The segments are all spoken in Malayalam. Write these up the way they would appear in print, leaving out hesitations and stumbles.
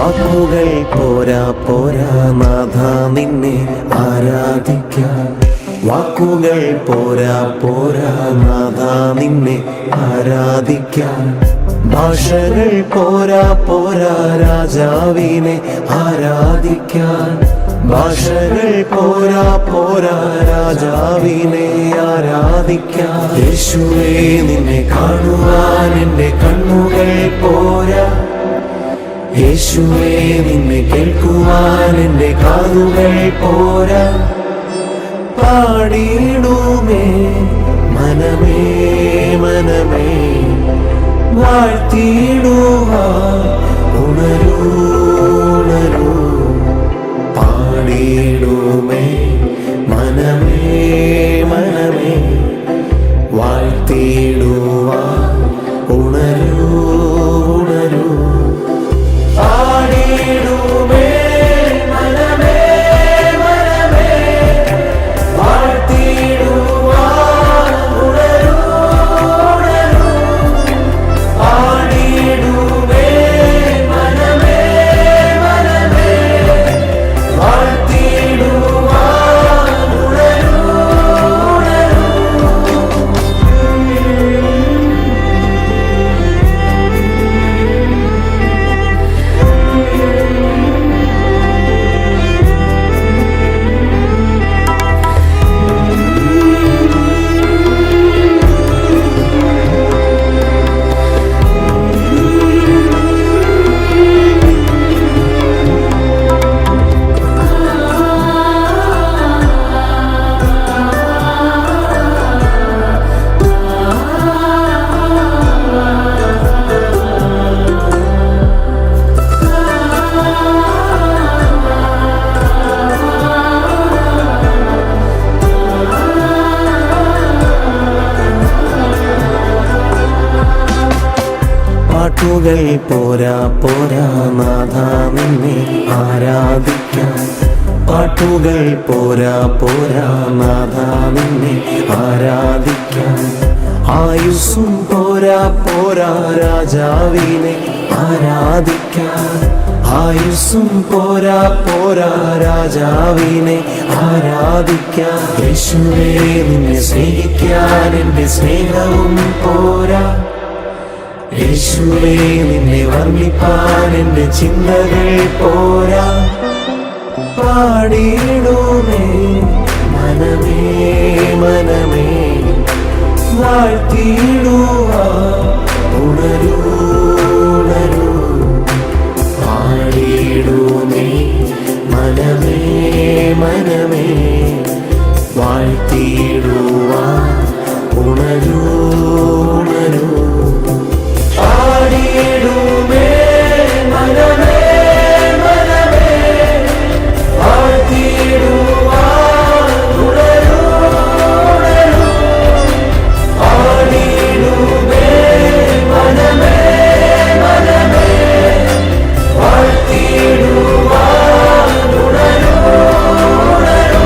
വാക്കുകൾ പോരാ പോരാ നാഥ നിന്നെ ആരാധിക്കാൻ. വാക്കുകൾ പോരാ പോരാ നാഥ നിന്നെ ആരാധിക്കാൻ. ഭാഷകൾ പോരാ പോരാ രാജാവിനെ ആരാധിക്കാൻ. ഭാഷകൾ പോരാ പോരാ രാജാവിനെ ആരാധിക്കാൻ. യേശുവേ നിന്നെ കാണുവാൻ എൻ്റെ കണ്ണുകൾ പോരാ. യേശുവേ നിന്നെ കേൾക്കുവാൻ എൻ്റെ കാതുകൾ പോരാ. പാടിയിടുമേ മനമേ മനമേ വാഴ്ത്തിയിടുവാൻ ഉണരൂ ഉണരൂ. പാടിയിടുമേ മനമേ മനമേ വാഴ്ത്തിയിടുവാൻ ഉണരൂ ഉണരൂ. പാടിയിടുമേ മനമേ മനമേ വാഴ്ത്തിയിടുവാൻ ഉണരൂ ഉണരൂ. പാടിയിടുമേ മനമേ മനമേ വാഴ്ത്തിയിടുവാൻ ഉണരൂ ഉണരൂ. പാട്ടുകൾ പോരാ പോരാ നാഥ നിന്നെ ആരാധിക്കാൻ. പാട്ടുകൾ പോരാ പോരാ നാഥ നിന്നെ ആരാധിക്കാൻ. ആയുസ്സും പോരാ പോരാ രാജാവിനെ ആരാധിക്കാൻ. ആയുസ്സും പോരാ പോരാ രാജാവിനെ ആരാധിക്കാൻ. യേശുവേ നിന്നെ സ്നേഹിക്കാൻ എൻ്റെ സ്നേഹവും പോരാ. യേശുവേ നിന്നെ വർണ്ണിപ്പാൻ എൻ്റെ ചിന്തകൾ പോരാ. പാടിയിടുമേ മനമേ മനമേ വാഴ്ത്തിയിടുവാൻ ഉണരൂ ഉണരൂ. പാടിയിടുമേ മനമേ മനമേ വാഴ്ത്തിയിടുവാൻ ഉണരൂ ഉണരൂ. പാടിയിടുമേ മനമേ മനമേ വാഴ്ത്തിയിടുവാൻ ഉണരൂ ഉണരൂ. പാടിയിടുമേ മനമേ മനമേ വാഴ്ത്തിയിടുവാൻ ഉണരൂ ഉണരൂ.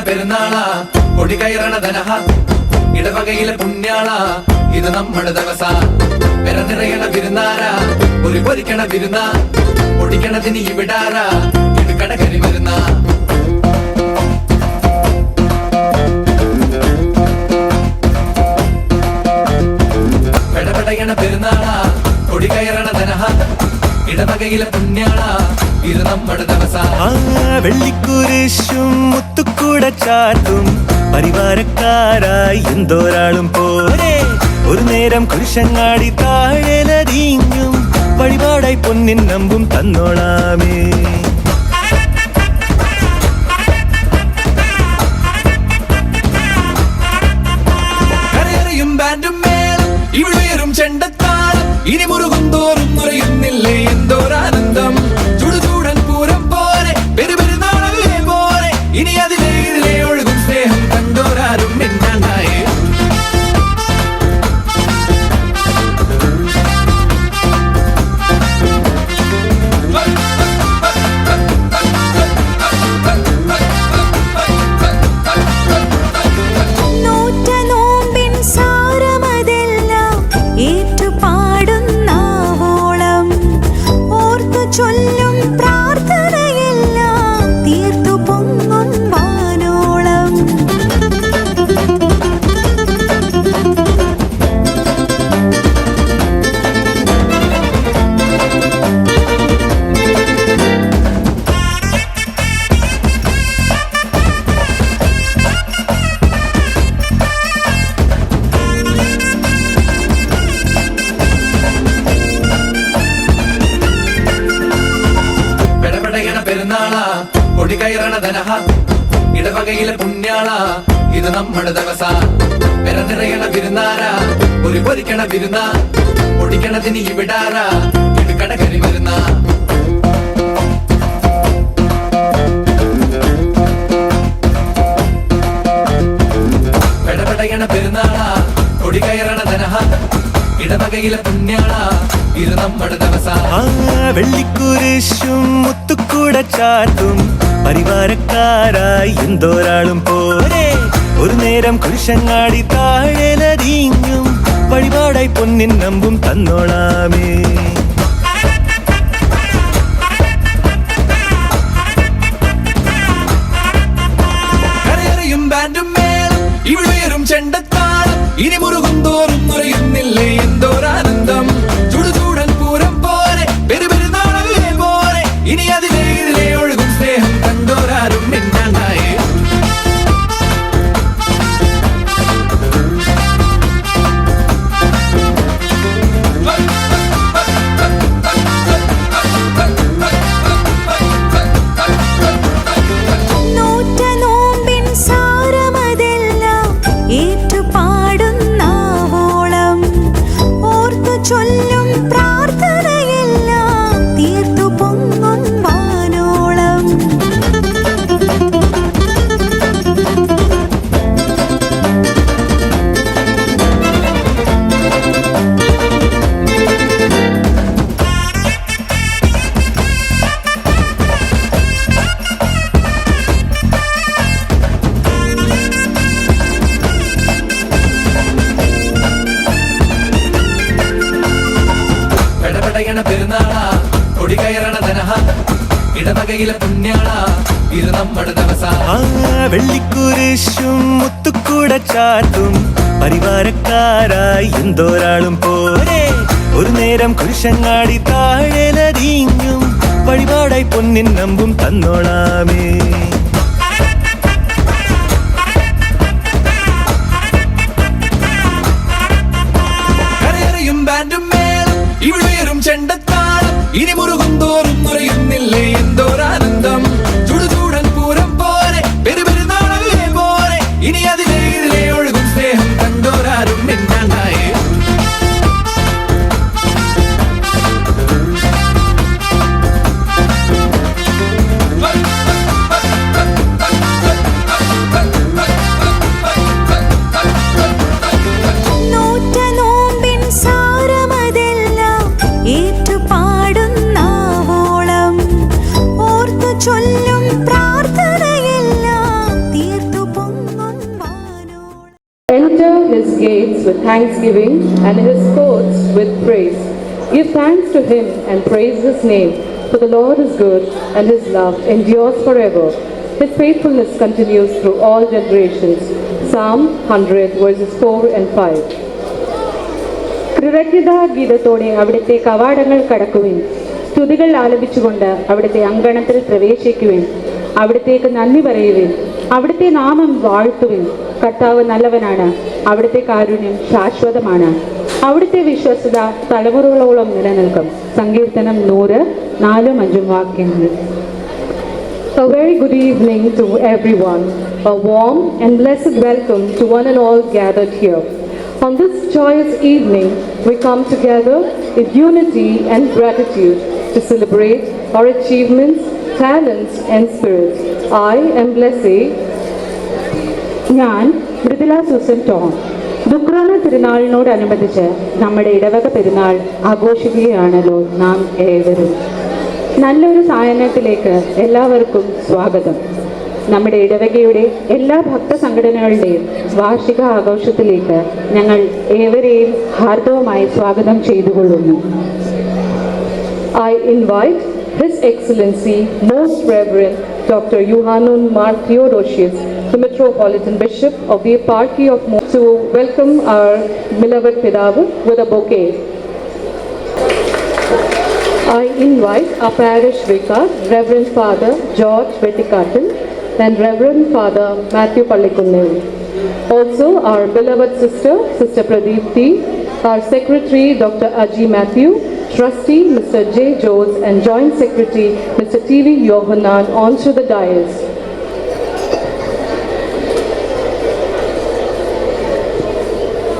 പെരുന്നാളാ കൊടി കയറണ ധനഹ ഇടവകയിലെ പുണ്യാള ഇത് നമ്മുടെ ദിവസ. പെര നിറയണ വിരുന്നാര ഒരു പൊരിക്കണ വിരുന്ന പൊടിക്കണതിന് ഇവിടാര ഇത് കടകരി വരുന്ന. പെടപെടയണ പെരുന്നാളാ കൊടി കയറണ ധനഹ ഇടവകയിലെ പുണ്യാള ഇത് നമ്മുടെ ദിവസ. വെള്ളിക്കുരിശും മുത്തുക്കൂട ചാർത്തും പരിവാരക്കാരായി എന്തോരാളും പോരെ. ഒരു നേരം കുരിശങ്ങാടി താഴെ നദിഞ്ഞും വഴിപാടായി പൊന്നിൻ നമ്പും തന്നോളാമേ. കരയറിയും ബാൻഡും മേളം ചെണ്ടത്താളം ഇനി മുറുകും തോറും നുറയുന്നില്ലേ എന്തോരാനന്ദം ചുടുചൂടൻ പൂരം പോലെ പെരുപെരുന്നാളല്ലേ പോലെ ഇനി അതിലെ ഇതിലെ ഒഴുകും സ്നേഹം കണ്ടോരാരും മിണ്ടാണ്ടായേ പെരുന്നാളാ കൊടി കയറണ ധനഹ ഇടവകയിലെ പുണ്യാള ഇത് നമ്മുടെ ദിവസ പെര നിറയണ വിരുന്നാര ഒരു പൊരിക്കണ വിരുന്ന പൊടിക്കണതിന് ഇവിടാര ഇടുക്കട കരി വരുന്ന പെടപെടയണ പെരുന്നാളാ കൊടി കയറണ ധനഹ ഇടവകയിലെ പുണ്യാള ഇത് നമ്മുടെ ദിവസ വെള്ളിക്കുരിശും മുത്തുക്കൂട ചാർത്തും പരിവാരക്കാരായി എന്തോരാളും പോരെ ഒരു നേരം കുരിശങ്ങാടി താഴെലരിഞ്ഞും വഴിപാടായി പൊന്നിൻ നമ്പും തന്നോളാമേ കരയറിയും ബാൻഡും മേളം ഇവിടെയും ചെണ്ടത്താളം ഇനി മുറുകും തോറും നുറയുന്നില്ലേ എന്തോരാനന്ദം ചുടുചൂടൻ പൂരം പോലെ പെരുപെരുന്നാളല്ലേ പോലെ ഇനി അതിലെ ഇതിലെ ഒഴുകും സ്നേഹം കണ്ടോരാരും മിണ്ടാണ്ടായേ പെരുന്നാളാ കൊടി കയറണ ധനഹ ഇടവകയിലെ പുണ്യാള ഇത് നമ്മുടെ ദിവസ വെള്ളിക്കുരിശും മുത്തുക്കൂട ചാർത്തും പരിവാരക്കാരായി എന്തോരാളും പോരെ ഒരു നേരം കുരിശങ്ങാടി താഴെലരിഞ്ഞും വഴിപാടായി പൊന്നിൻ നമ്പും തന്നോളാമേ കരയറിയും ബാൻഡും മേളം ഇവിടെയും ചെണ്ടത്താളം ഇനി മുറുകും തോറും നുറയുന്നില്ലേ എന്തോരാനന്ദം ചുടുചൂടൻ പൂരം പോലെ പെരുപെരുന്നാളല്ലേ പോലെ ഇനി അതിലെ ഇതിലെ ഒഴുകും സ്നേഹം കണ്ടോരാരും മിണ്ടാണ്ടായേ Enter his gates with thanksgiving and his courts with praise. Give thanks to him and praise his name, for the Lord is good and his love endures forever. His faithfulness continues through all generations. Psalm 100 verses 4 and 5. കൃതജ്ഞതാ ഗീതത്തോടെ അവിടുത്തെ കവാടങ്ങൾ കടക്കുവിൻ, സ്തുതികൾ ആലപിച്ചുകൊണ്ട് അവിടുത്തെ അങ്കണത്തിൽ പ്രവേശിക്കുവിൻ, അവിടുത്തേക്ക് നന്ദി പറയുവിൻ, അവിടുത്തെ നാമം വാഴ്ത്തുവിൻ. കർത്താവ് നല്ലവനാണ്, അവിടുത്തെ കാരുണ്യം ശാശ്വതമാണ്, അവിടുത്തെ വിശ്വസ്തത തലമുറകളോളം നിലനിൽക്കും. സങ്കീർത്തനം 100:4-5 വാക്യങ്ങൾ. A very good evening to everyone. A warm and blessed welcome to one and all gathered here. On this joyous evening, we come together in unity and gratitude to celebrate our achievements, talents, and spirit. I am Blessé. ഞാൻ മൃദുല സൂസൻ ടോം. ദുഃഖ്രാന തിരുനാളിനോടനുബന്ധിച്ച് നമ്മുടെ ഇടവക പെരുന്നാൾ ആഘോഷിക്കുകയാണല്ലോ നാം ഏവരും. നല്ലൊരു സായാഹ്നത്തിലേക്ക് എല്ലാവർക്കും സ്വാഗതം. നമ്മുടെ ഇടവകയുടെ എല്ലാ ഭക്തസംഘടനകളുടെയും വാർഷിക ആഘോഷത്തിലേക്ക് ഞങ്ങൾ ഏവരെയും ഹാർദവമായി സ്വാഗതം ചെയ്തുകൊള്ളുന്നു. I invite His Excellency Most Reverend Dr. Yohanan Mar Theodosius, the Metropolitan Bishop of the Eparchy of Mo, to welcome our beloved Pidavu with a bouquet. I invite our parish vicar, Reverend Father George Vetikatan and Reverend Father Matthew Pallikunnil. Also our beloved sister, Sister Pradeepti, our secretary, Dr. Aji Matthew, trustee, Mr. J. Jones, and joint secretary, Mr. T.V. Yohanan, onto the dais.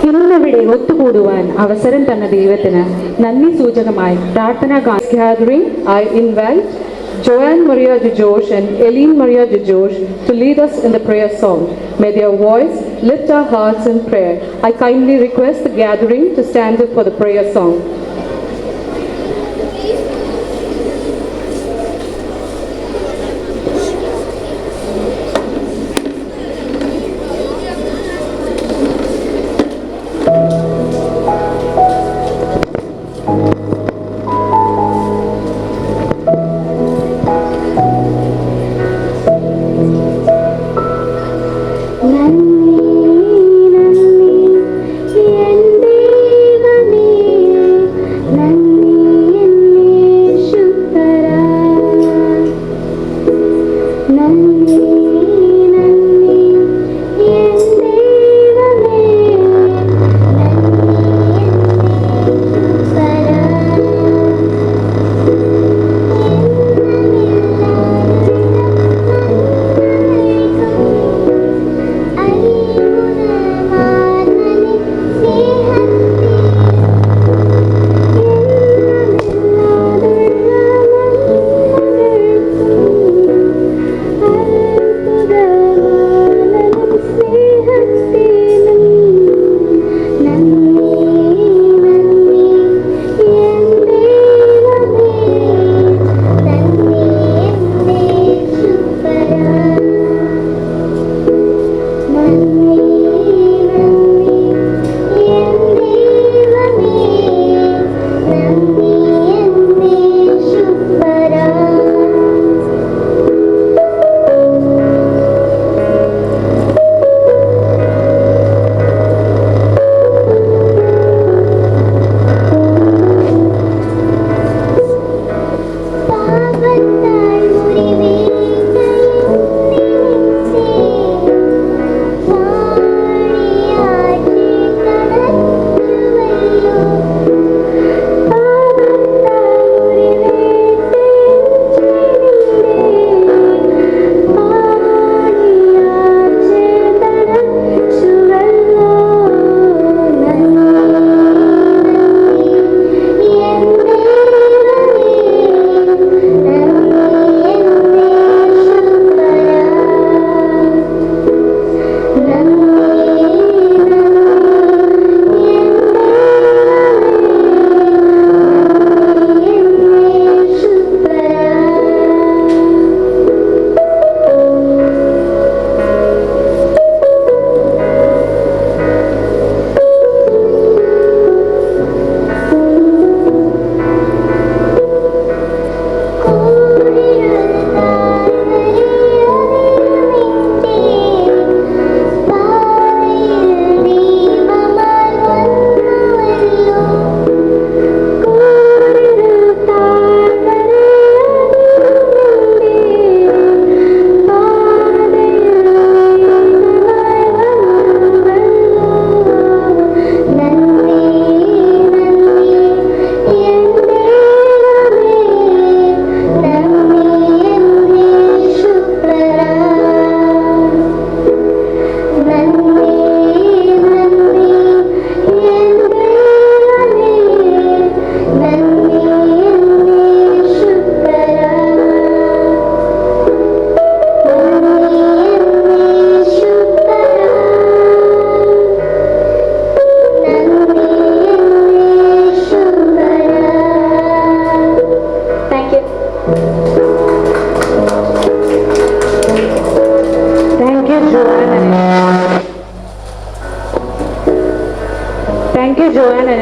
ഇന്നിവിടെ ഒത്തുകൂടുവാൻ അവസരം തന്ന ദൈവത്തിന് നന്ദി സൂചകമായി പ്രാർത്ഥനാ Gathering, I invite Joanne Maria Jojosh and Eileen Maria Jojosh to lead us in the prayer song. May their voice lift our hearts in prayer. I kindly request the gathering to stand up for the prayer song.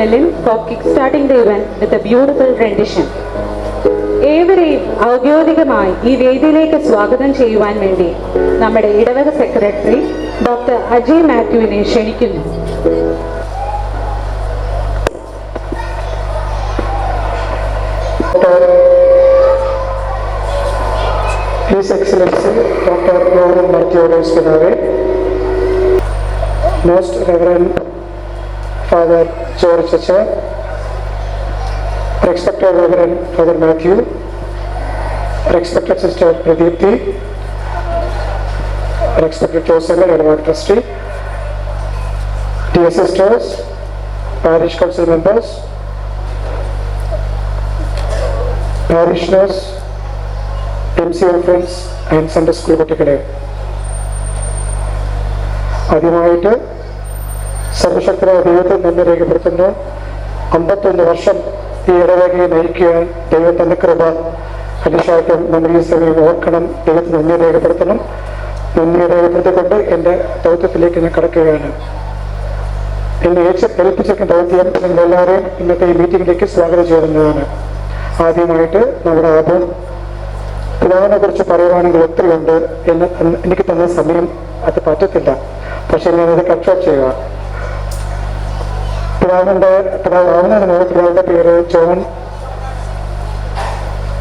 Annalyn for kickstarting the event with a beautiful rendition. ഏവരെയും ഔദ്യോഗികമായി ഈ വേദിയിലേക്ക് സ്വാഗതം ചെയ്യുവാൻ വേണ്ടി നമ്മുടെ ഇടവക സെക്രട്ടറി ഡോക്ടർ അജയ് മാത്യുവിനെ ക്ഷണിക്കുന്നു. His Excellency Dr. Yohan Martioros Pinave, Most Reverend Father George Chacha, Respected Reverend Father Matthew, Respected Sister Pradipti, Respected Joseph and our Trustee, dear sisters, Parish Council members, parishioners, MCO friends and Sunday school കുട്ടികളെ, ആദ്യമായിട്ട് സർവശക്തനായ ദൈവത്തെ നന്ദി രേഖപ്പെടുത്തുന്നു. 51 വർഷം ഈ ഇടവകയെ നയിക്കുവാൻ ദൈവത്തിൻ്റെ കൃപ അതിശായിട്ടും നമ്മൾ ഈ സമയം ഓർക്കണം. ദൈവത്തിന് നന്ദി രേഖപ്പെടുത്തണം. നന്ദി രേഖപ്പെടുത്തിക്കൊണ്ട് എൻ്റെ ദൗത്യത്തിലേക്ക് ഞാൻ കടക്കുകയാണ്. എന്നെ ഏൽപ്പിച്ചിരിക്കുന്ന ദൗത്യം നിങ്ങളെല്ലാവരെയും ഇന്നത്തെ ഈ മീറ്റിംഗിലേക്ക് സ്വാഗതം ചെയ്യുന്നതാണ്. ആദ്യമായിട്ട് നമ്മുടെ ആദ്യം പിതാവിനെ കുറിച്ച് പറയുവാണെങ്കിൽ ഒത്തിരി ഉണ്ട്. എനിക്ക് തന്ന സമയം അത് പറ്റത്തില്ല. പക്ഷെ ഞാനത് കൺട്രോൾ ചെയ്യുക. പിതാവിന്റെ പേര് ജോൺ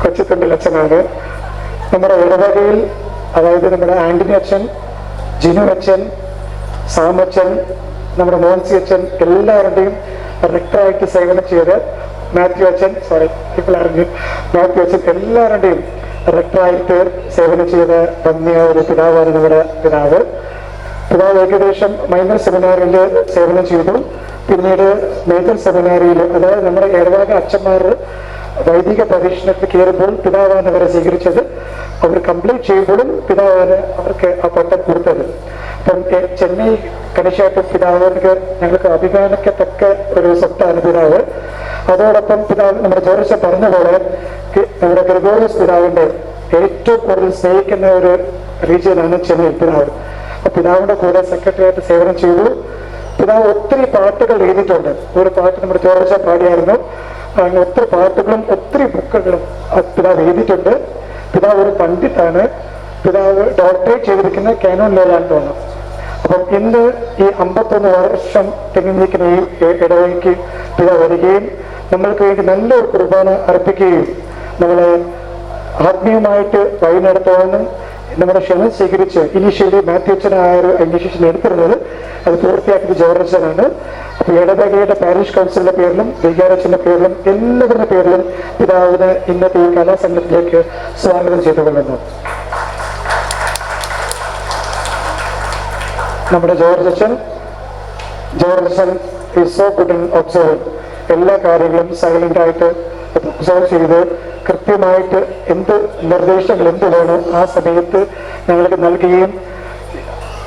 കൊച്ചിത്തുണ്ടിൽ അച്ഛനാണ്. നമ്മുടെ ഇടവകയിൽ, അതായത് നമ്മുടെ ആന്റണി അച്ഛൻ, ജിനു അച്ഛൻ, സാമച്ചൻ, നമ്മുടെ മോൻസി അച്ഛൻ എല്ലാവരുടെയും റെക്ടറായിട്ട് സേവനം ചെയ്ത് മാത്യു അച്ഛൻ എല്ലാവരുടെയും റെക്ടറായിട്ട് സേവനം ചെയ്ത ഭംഗിയായ ഒരു പിതാവാണ് നമ്മുടെ പിതാവ്. ഏകദേശം മൈനർ സെമിനാറിൽ സേവനം ചെയ്തു. പിന്നീട് മേജർ സെമിനാറിയിൽ, അതായത് നമ്മുടെ ഇടവക അച്ഛന്മാർ വൈദിക പരീക്ഷണത്തിൽ കയറുമ്പോൾ പിതാവാണ് അവരെ സ്വീകരിച്ചത്. അവർ കംപ്ലീറ്റ് ചെയ്യുമ്പോഴും പിതാവാണ് അവർക്ക് ആ പട്ടം കൊടുത്തത്. അപ്പം ചെന്നൈ കണിശായിട്ട് പിതാവിന് ഞങ്ങൾക്ക് അഭിമാനിക്കത്തക്ക ഒരു സ്വത്താണ് പിതാവ്. അതോടൊപ്പം പിതാവ് നമ്മുടെ ജോർജ് പറഞ്ഞ പോലെ നമ്മുടെ ഗ്രിഗോറിയസ് പിതാവിന്റെ ഏറ്റവും കൂടുതൽ സ്നേഹിക്കുന്ന ഒരു റീജിയനാണ് ചെന്നൈ പിതാവ്. അപ്പൊ പിതാവിന്റെ കൂടെ സെക്രട്ടറി ആയിട്ട് സേവനം ചെയ്തു. പിതാവ് ഒത്തിരി പാട്ടുകൾ എഴുതിയിട്ടുണ്ട്. ഒരു പാട്ട് നമ്മുടെ ജോർജ പാടിയായിരുന്നു. അങ്ങനെ ഒത്തിരി പാട്ടുകളും ഒത്തിരി ബുക്കുകളും പിതാവ് എഴുതിയിട്ടുണ്ട്. പിതാവ് ഒരു പണ്ഡിറ്റാണ്. പിതാവ് ഡോക്ടറേറ്റ് ചെയ്തിരിക്കുന്ന കാനോൻ ലോയിലാണെന്ന് തോന്നുന്നു. അപ്പം ഇന്ന് ഈ 51 വർഷം തികഞ്ഞിരിക്കുന്ന ഈ ഇടവകയ്ക്ക് പിതാവ് വരികയും നമ്മൾക്ക് വേണ്ടി നല്ലൊരു കുർബാന അർപ്പിക്കുകയും നമ്മളെ ആത്മീയമായിട്ട് വഴി നടത്തുവാനും നമ്മുടെ ക്ഷണം സ്വീകരിച്ച് ഇനീഷ്യലി മാത്യു അച്ഛനായ ഒരു ഇനീഷ്യേഷൻ എടുത്തിരുന്നത് അത് പൂർത്തിയാക്കിയത് ജോർജ് അച്ഛനാണ്. അപ്പോൾ ഇടവകയുടെ പാരിഷ് കൗൺസിലിന്റെ പേരിലും വികാരച്ഛന്റെ പേരിലും എല്ലാവരുടെ പേരിലും പിതാവിന് ഇന്നത്തെ ഈ കലാസംഘത്തിലേക്ക് സ്വാഗതം ചെയ്തുകൊള്ളുന്നു. നമ്മുടെ ജോർജ് അച്ഛൻ is so good in observe. എല്ലാ കാര്യങ്ങളും സൈലന്റായിട്ട് ഒബ്സർവ് ചെയ്ത് കൃത്യമായിട്ട് എന്ത് നിർദ്ദേശങ്ങൾ എന്ത് വേണോ ആ സമയത്ത് ഞങ്ങൾക്ക് നൽകുകയും,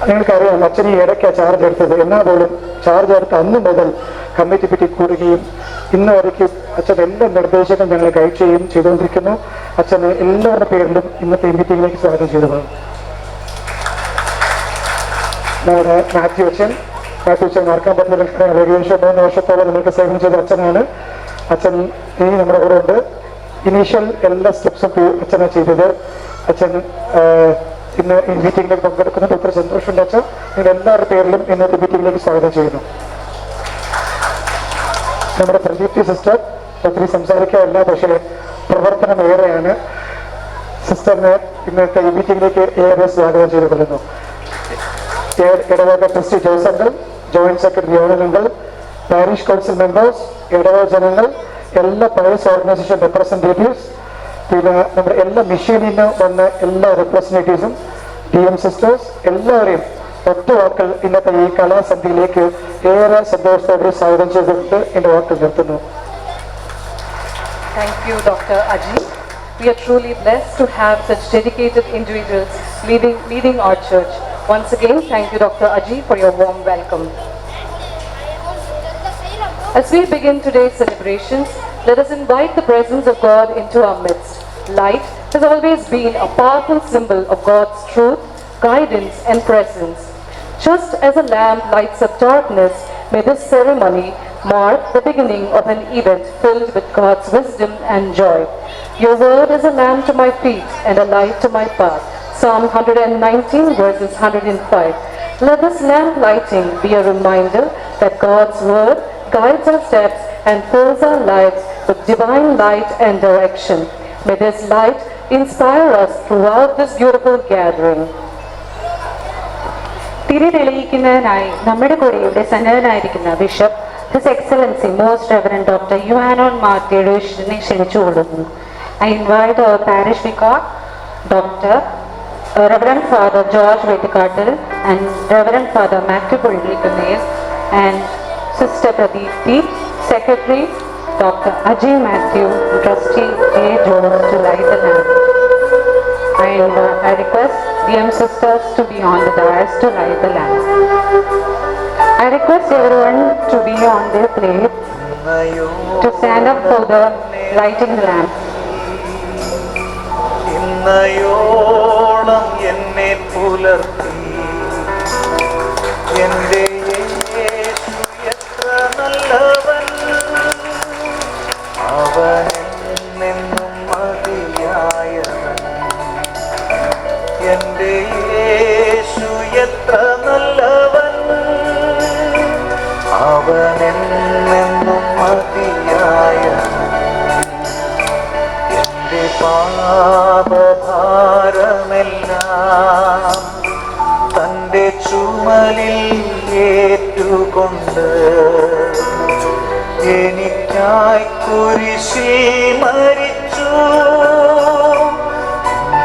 നിങ്ങൾക്കറിയാം അച്ഛൻ ഈ ഇടയ്ക്ക് ചാർജ് എടുത്തത്. എന്നാൽ പോലും ചാർജ് എടുത്ത് അന്ന് മുതൽ കമ്മിറ്റി പറ്റി കൂടുകയും ഇന്ന് വരയ്ക്ക് അച്ഛൻ എല്ലാ നിർദ്ദേശങ്ങളും ഞങ്ങൾ ഗൈഡ് ചെയ്യുകയും ചെയ്തുകൊണ്ടിരിക്കുന്നു. അച്ഛന് എല്ലാവരുടെ പേരിലും ഇന്നത്തെ മീറ്റിംഗിലേക്ക് സ്വാഗതം ചെയ്തതാണ്. നമ്മുടെ മാത്യു അച്ഛൻ മറക്കാൻ പറ്റുന്ന ഏകദേശം 3 വർഷത്തോളം നിങ്ങൾക്ക് സേവനം ചെയ്ത അച്ഛനാണ്. അച്ഛൻ ഇനി നമ്മുടെ കൂടെ ഉണ്ട്. ഇനീഷ്യൽ എല്ലാ സ്റ്റെപ്സും അച്ഛനാണ് ചെയ്തത്. അച്ഛൻ ഇന്ന് ഈ മീറ്റിംഗിലേക്ക് പങ്കെടുക്കുന്നത് ഒത്തിരി സന്തോഷമുണ്ട്. അച്ഛൻ നിങ്ങൾ എല്ലാവരുടെ പേരിലും ഇന്നത്തെ മീറ്റിംഗിലേക്ക് സ്വാഗതം ചെയ്യുന്നു. നമ്മുടെ പ്രദീപ്തി സിസ്റ്റർ ഒത്തിരി സംസാരിക്കാറില്ല, പക്ഷേ പ്രവർത്തനം ഏറെയാണ്. സിസ്റ്ററിനെ ഇന്നത്തെ ഈ മീറ്റിംഗിലേക്ക് ഏറെ സ്വാഗതം ചെയ്തു കൊള്ളുന്നു. ഇടവക ട്രസ്റ്റി ജോസഫ്, ജോയിന്റ് സെക്രട്ടറി യോണലുകൾ, പാരിഷ് കൗൺസിൽ മെമ്പേഴ്സ്, ഇടവക ജനങ്ങൾ, എല്ലാ പയേഴ്സ് ഓർഗനൈസേഷൻ റെപ്രസെൻറ്റേറ്റീവ്സ്, പിന്നെ നമ്മുടെ എല്ലാ മിഷനിൽ നിന്ന് വന്ന എല്ലാ റെപ്രസെൻറ്റേറ്റീവ്സും, DM സിസ്റ്റേഴ്സ് എല്ലാവരെയും ഒറ്റ വാക്കൾ ഇന്നത്തെ ഈ കലാസന്ധിയിലേക്ക് ഏറെ സന്തോഷത്തോടെ സ്വാഗതം ചെയ്തുകൊണ്ട് എൻ്റെ വാക്കുകൾ നിർത്തുന്നു. Thank you, Dr. Aji. We are truly blessed to have such dedicated individuals leading our church. Once again, thank you, Dr. Aji, for your warm welcome. As we begin today's celebrations, let us invite the presence of God into our midst. Light has always been a powerful symbol of God's truth, guidance, and presence. Just as a lamp lights up darkness, may this ceremony mark the beginning of an event filled with God's wisdom and joy. Your word is a lamp to my feet and a light to my path. Psalm 119 verses 105. Let this lamp lighting be a reminder that God's word guides our steps and fills our lives with divine light and direction. May this light inspire us throughout this beautiful gathering. തിരി തെളിയിക്കുന്നതിനായി നമ്മുടെ കൂടെ ഇവിടെ സന്നദ്ധനായിരിക്കുന്ന bishop his excellency most reverend doctor Yuhanon മാർട്ടിയുടെ ക്ഷണിച്ചുകൊള്ളുന്നു. I invite our parish vicar, Dr. Reverend Father George Vetikatil and Reverend Father Matthew Pullikunil and Sister Pradeepti, Secretary Dr. Ajay Matthew, Trustee J. Jones to light the lamp. I request DM sisters to be on the dais to light the lamp. I request everyone to be on their place to stand up for the lighting the lamp. ഇന്നയോളം എന്നെ പുലർത്തി എൻ്റെ യേശു എത്ര നല്ലവൻ, അവനെന്നും മതിയായവൻ. എൻ്റെ യേശു എത്ര നല്ലവൻ, അവനെന്നും മതിയായവൻ. എൻ്റെ പാപഭാരമെല്ലാം തൻ്റെ ചുമലിൽ ഏറ്റുകൊണ്ട് എനിക്കായി കുരിശിൽ മരിച്ചു.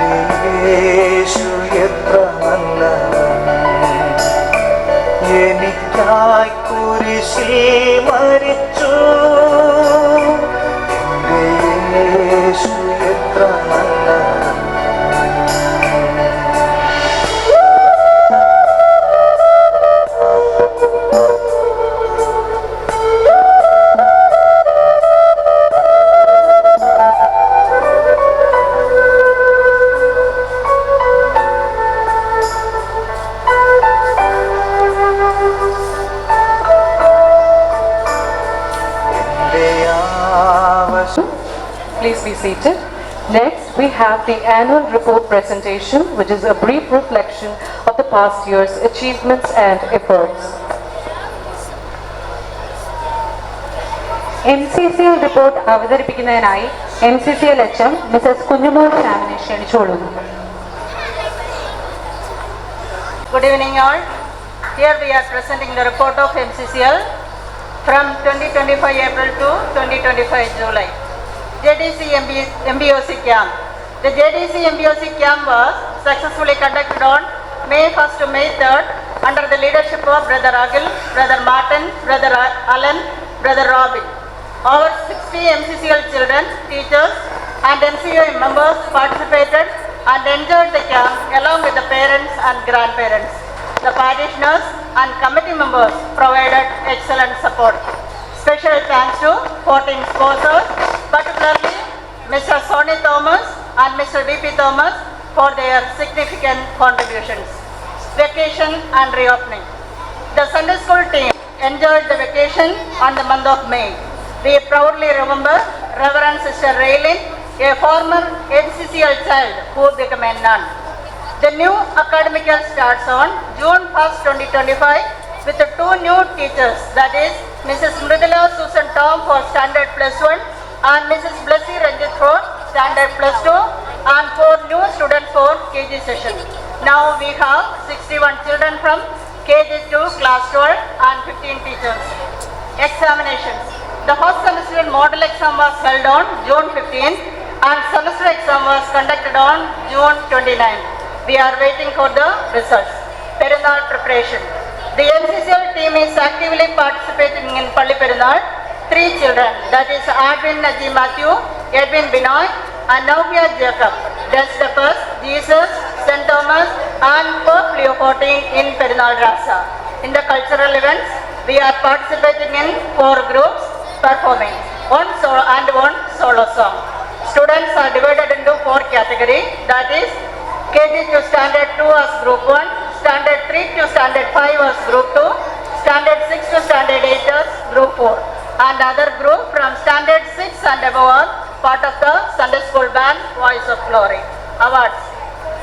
എൻ്റെ യേശു എത്ര നല്ലവൻ, എനിക്കായി കുരിശിൽ മരിച്ചു. എൻ്റെ യേശു എത്ര നല്ലവൻ. Please be seated. Next, we have the annual report presentation, which is a brief reflection of the past year's achievements and efforts. MCCL report അവതരിപ്പിക്കുന്നതിനായി MCCL HM മിസസ് കുഞ്ഞുമോൾ ശ്യാമിനെ ക്ഷണിച്ചുകൊള്ളുന്നു. Good evening all. Here we are presenting the report of MCCL from 2025 April to 2025 July. JDC MBOC camp. The JDC MBOC camp was successfully conducted on May 1st to May 3rd under the leadership of Brother Agil, Brother Martin, Brother Alan, Brother Robin. Over 60 MCCL children, teachers and MCO members participated and enjoyed the camp along with the parents and grandparents. The parishioners and committee members provided excellent support. Special thanks to 14 sponsors, particularly Mr. Sonny Thomas and Mr. VP Thomas for their significant contributions. Vacation and reopening. The Sunday school team enjoyed the vacation on the month of May. We proudly remember Reverend Sister Raylin, a former MCCL child who became a nun. The new academic year starts on June 1st, 2025 with the two new teachers, that is Mrs. Mridula Susan Tom for Standard +1 and Mrs. Blessy Ranjit for Standard +2 and 4 new students for KG session. Now we have 61 children from KG to class 12 and 15 teachers. Examinations. The first semester model exam was held on June 15th and semester exam was conducted on June 29th. We are waiting for the results. Perunal preparation. The MCCL team is actively participating in Palli Perunal. 3 children, that is Adwin Najee Matthew, Edwin Binoy and Novia Jacob, dressed up as Jesus, St. Thomas and Pope Leo XIV in Perunal Rasa. In the cultural events, we are participating in 4 groups performing one solo song. Students are divided into 4 categories, that is KG to Standard 2 as Group 1, Standard 3 to Standard 5 as Group 2, Standard 6 to Standard 8ers, Group 4. And other group from Standard 6 and above, part of the Sunday School Band, Voice of Glory. Awards.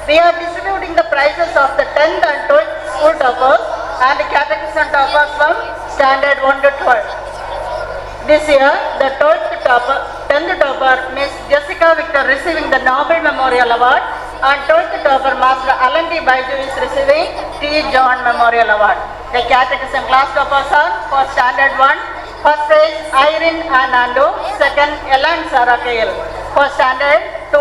We are distributing the prizes of the 10th and 12th school toppers and the catechism toppers from Standard 1 to 12. This year, the 10th topper, Miss Jessica Victor, receiving the Nobel Memorial Award, and 12th topper, Master Alan D. Baiju, is receiving T. John Memorial Award. The catechism class toppers are for Standard 1, first prize Irene Anando, second Ellen Sarah Kail. For Standard 2,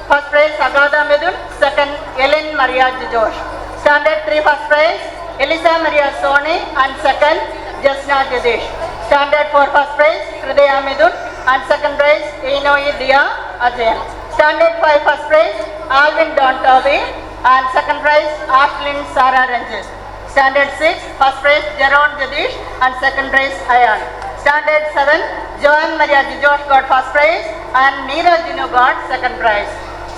first prize Agatha Midun, second Ellen Maria Josh. Standard 3, first prize Elisa Maria Soni, and second Jasna Jadish. Standard 4, first prize Hridaya Midun, and second prize Inoi Dia Ajayan. Standard 5, first prize Alvin Don Toby, and second prize Ashlyn Sarah Ranjit. Standard 6, first prize Jeron Jadish, and second prize Ayan. Standard 7, Joan Maria Josh got first prize, and Neera Jinu got second prize.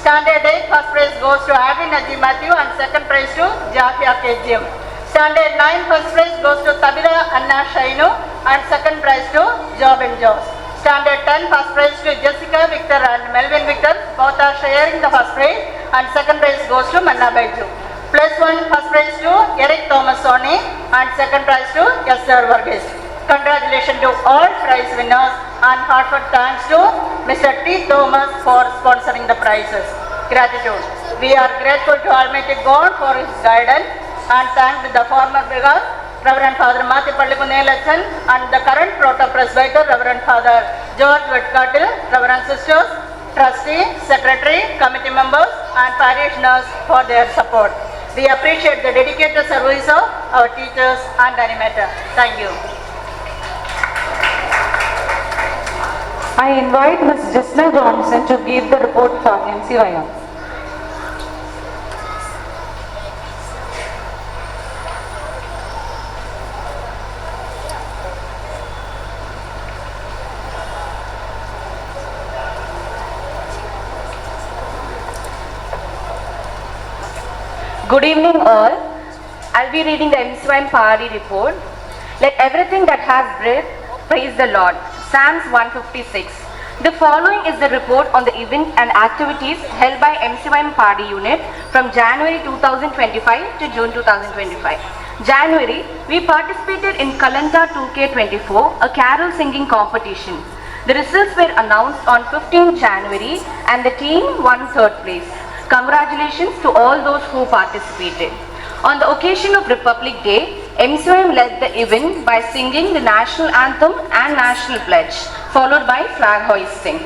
Standard 8, first prize goes to Abby Najee Matthew, and second prize to Jafia K. Jim. Standard 9, first prize goes to Tabila Anna Shainu, and second prize to Jobin Jones. Standard 10, first prize to Jessica Victor and Melvin Victor, both are sharing the first prize, and second prize goes to Manna Baiju. Plus 1, first prize to Eric Thomasoni, and second prize to Esther Varghese. Congratulations to all prize winners, and heartfelt thanks to Mr. T. Thomas for sponsoring the prizes. Gratitude. We are grateful to Almighty God for His guidance, and thank the former vicar, Reverend Father Matthew Pallikunelachan, and the current proto-presbyter, Reverend Father George Vetkatil, Reverend Sisters, Trustee, Secretary, Committee members, and parishioners for their support. We appreciate the dedicated service of our teachers and animator. Thank you. I invite Ms. Jessna Johnson to give the report for MCYM. Good evening all. I'll be reading the MCYM Party report. Let everything that has breath praise the Lord. Psalms 156. The following is the report on the event and activities held by MCYM Party unit from January 2025 to June 2025. January, we participated in Kalanta 2K24, a carol singing competition. The results were announced on 15 January and the team won third place. Congratulations to all those who participated. On the occasion of Republic Day, MCYM led the event by singing the national anthem and national pledge, followed by flag hoisting.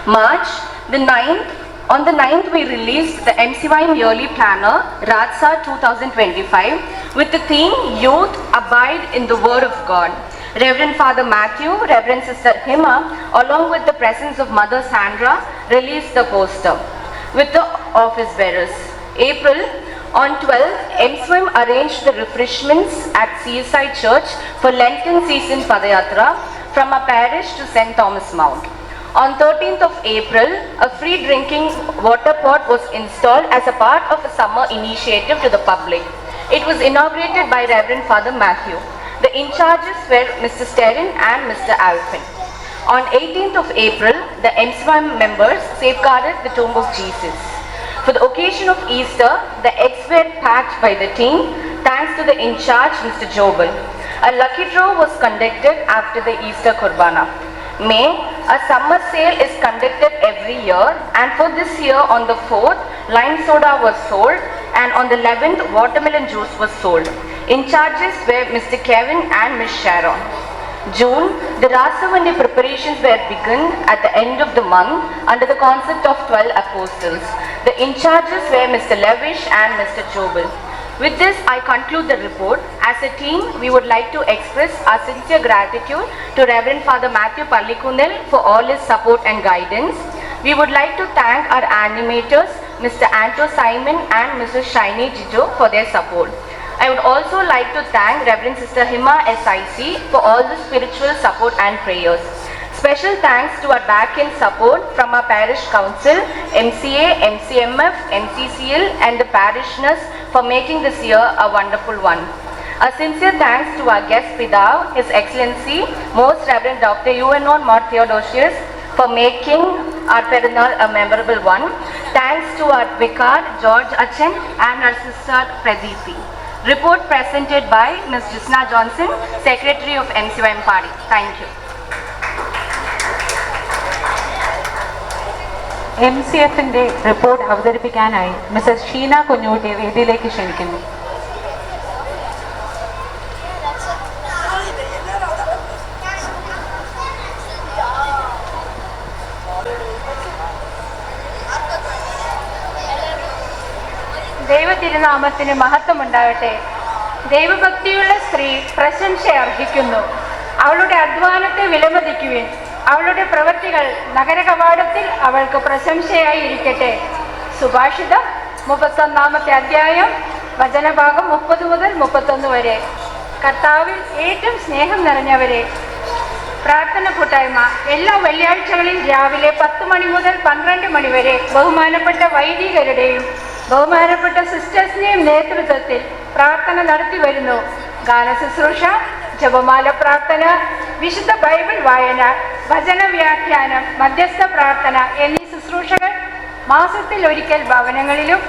On the 9th, we released the MCYM yearly planner, Ratsa 2025, with the theme Youth Abide in the Word of God. Reverend Father Matthew, Reverend Sister Hima, along with the presence of Mother Sandra, released the poster with the office bearers. April, on 12th, MCYM arranged the refreshments at Seaside Church for Lenten season Padayatra from our parish to St. Thomas Mount. On 13th of April, a free drinking water pot was installed as a part of a summer initiative to the public. It was inaugurated by Reverend Father Matthew. The in-charges were Mr. Sterin and Mr. Alphin. On 18th of April, the MCYM members safeguarded the tomb of Jesus. For the occasion of Easter, the eggs were packed by the team, thanks to the in-charge, Mr. Jobel. A lucky draw was conducted after the Easter Kurbana. May, a summer sale is conducted every year, and for this year on the 4th, lime soda was sold, and on the 11th, watermelon juice was sold. In-charges were Mr. Kevin and Ms. Sharon. June, the Rasavandi preparations were begun at the end of the month under the concept of 12 apostles. The in-charges were Mr. Levish and Mr. Jobel. With this, I conclude the report. As a team, we would like to express our sincere gratitude to Reverend Father Matthew Pallikunel for all his support and guidance. We would like to thank our animators, Mr. Anto Simon and Mrs. Shiny Jijo, for their support. I would also like to thank Reverend Sister Hima SIC for all the spiritual support and prayers. Special thanks to our back-end support from our parish council, MCA, MCMF, MCCL and the parishioners for making this year a wonderful one. A sincere thanks to our guest Pidav, His Excellency, Most Reverend Dr. UNO Mar Theodosius, for making our Perunal a memorable one. Thanks to our Vicar, George Achan, and our sister Pradeepi. Report presented by Ms. Jisna Johnson, Secretary of MCYM Party. Thank you. MCFന്റെ റിപ്പോർട്ട് അവതരിപ്പിക്കാനായി മിസസ് ഷീന കുഞ്ഞൂട്ടിയെ വേദിയിലേക്ക് ക്ഷണിക്കുന്നു. ദൈവതിരുനാമത്തിന് മഹത്വമുണ്ടാകട്ടെ. ദൈവഭക്തിയുള്ള സ്ത്രീ പ്രശംസ അർഹിക്കുന്നു. അവളുടെ അധ്വാനത്തെ വിലമതിക്കുവിൻ. അവളുടെ പ്രവൃത്തികൾ നഗരകവാടത്തിൽ അവൾക്ക് പ്രശംസയായി ഇരിക്കട്ടെ. സുഭാഷിതം 31-ാമത്തെ അധ്യായം വചനഭാഗം 30 മുതൽ 31 വരെ. കർത്താവിൽ ഏറ്റവും സ്നേഹം നിറഞ്ഞവരെ, പ്രാർത്ഥന കൂട്ടായ്മ എല്ലാ വെള്ളിയാഴ്ചകളിൽ രാവിലെ 10 മണി മുതൽ 12 മണി വരെ ബഹുമാനപ്പെട്ട വൈദികരുടെയും ബഹുമാനപ്പെട്ട സിസ്റ്റേഴ്സിന്റെയും നേതൃത്വത്തിൽ പ്രാർത്ഥന നടത്തി വരുന്നു. ഗാന ശുശ്രൂഷ, ജപമാല പ്രാർത്ഥന, വിശുദ്ധ ബൈബിൾ വായന, വചന വ്യാഖ്യാനം, മധ്യസ്ഥ പ്രാർത്ഥന എന്നീ ശുശ്രൂഷകൾ മാസത്തിൽ ഒരിക്കൽ ഭവനങ്ങളിലും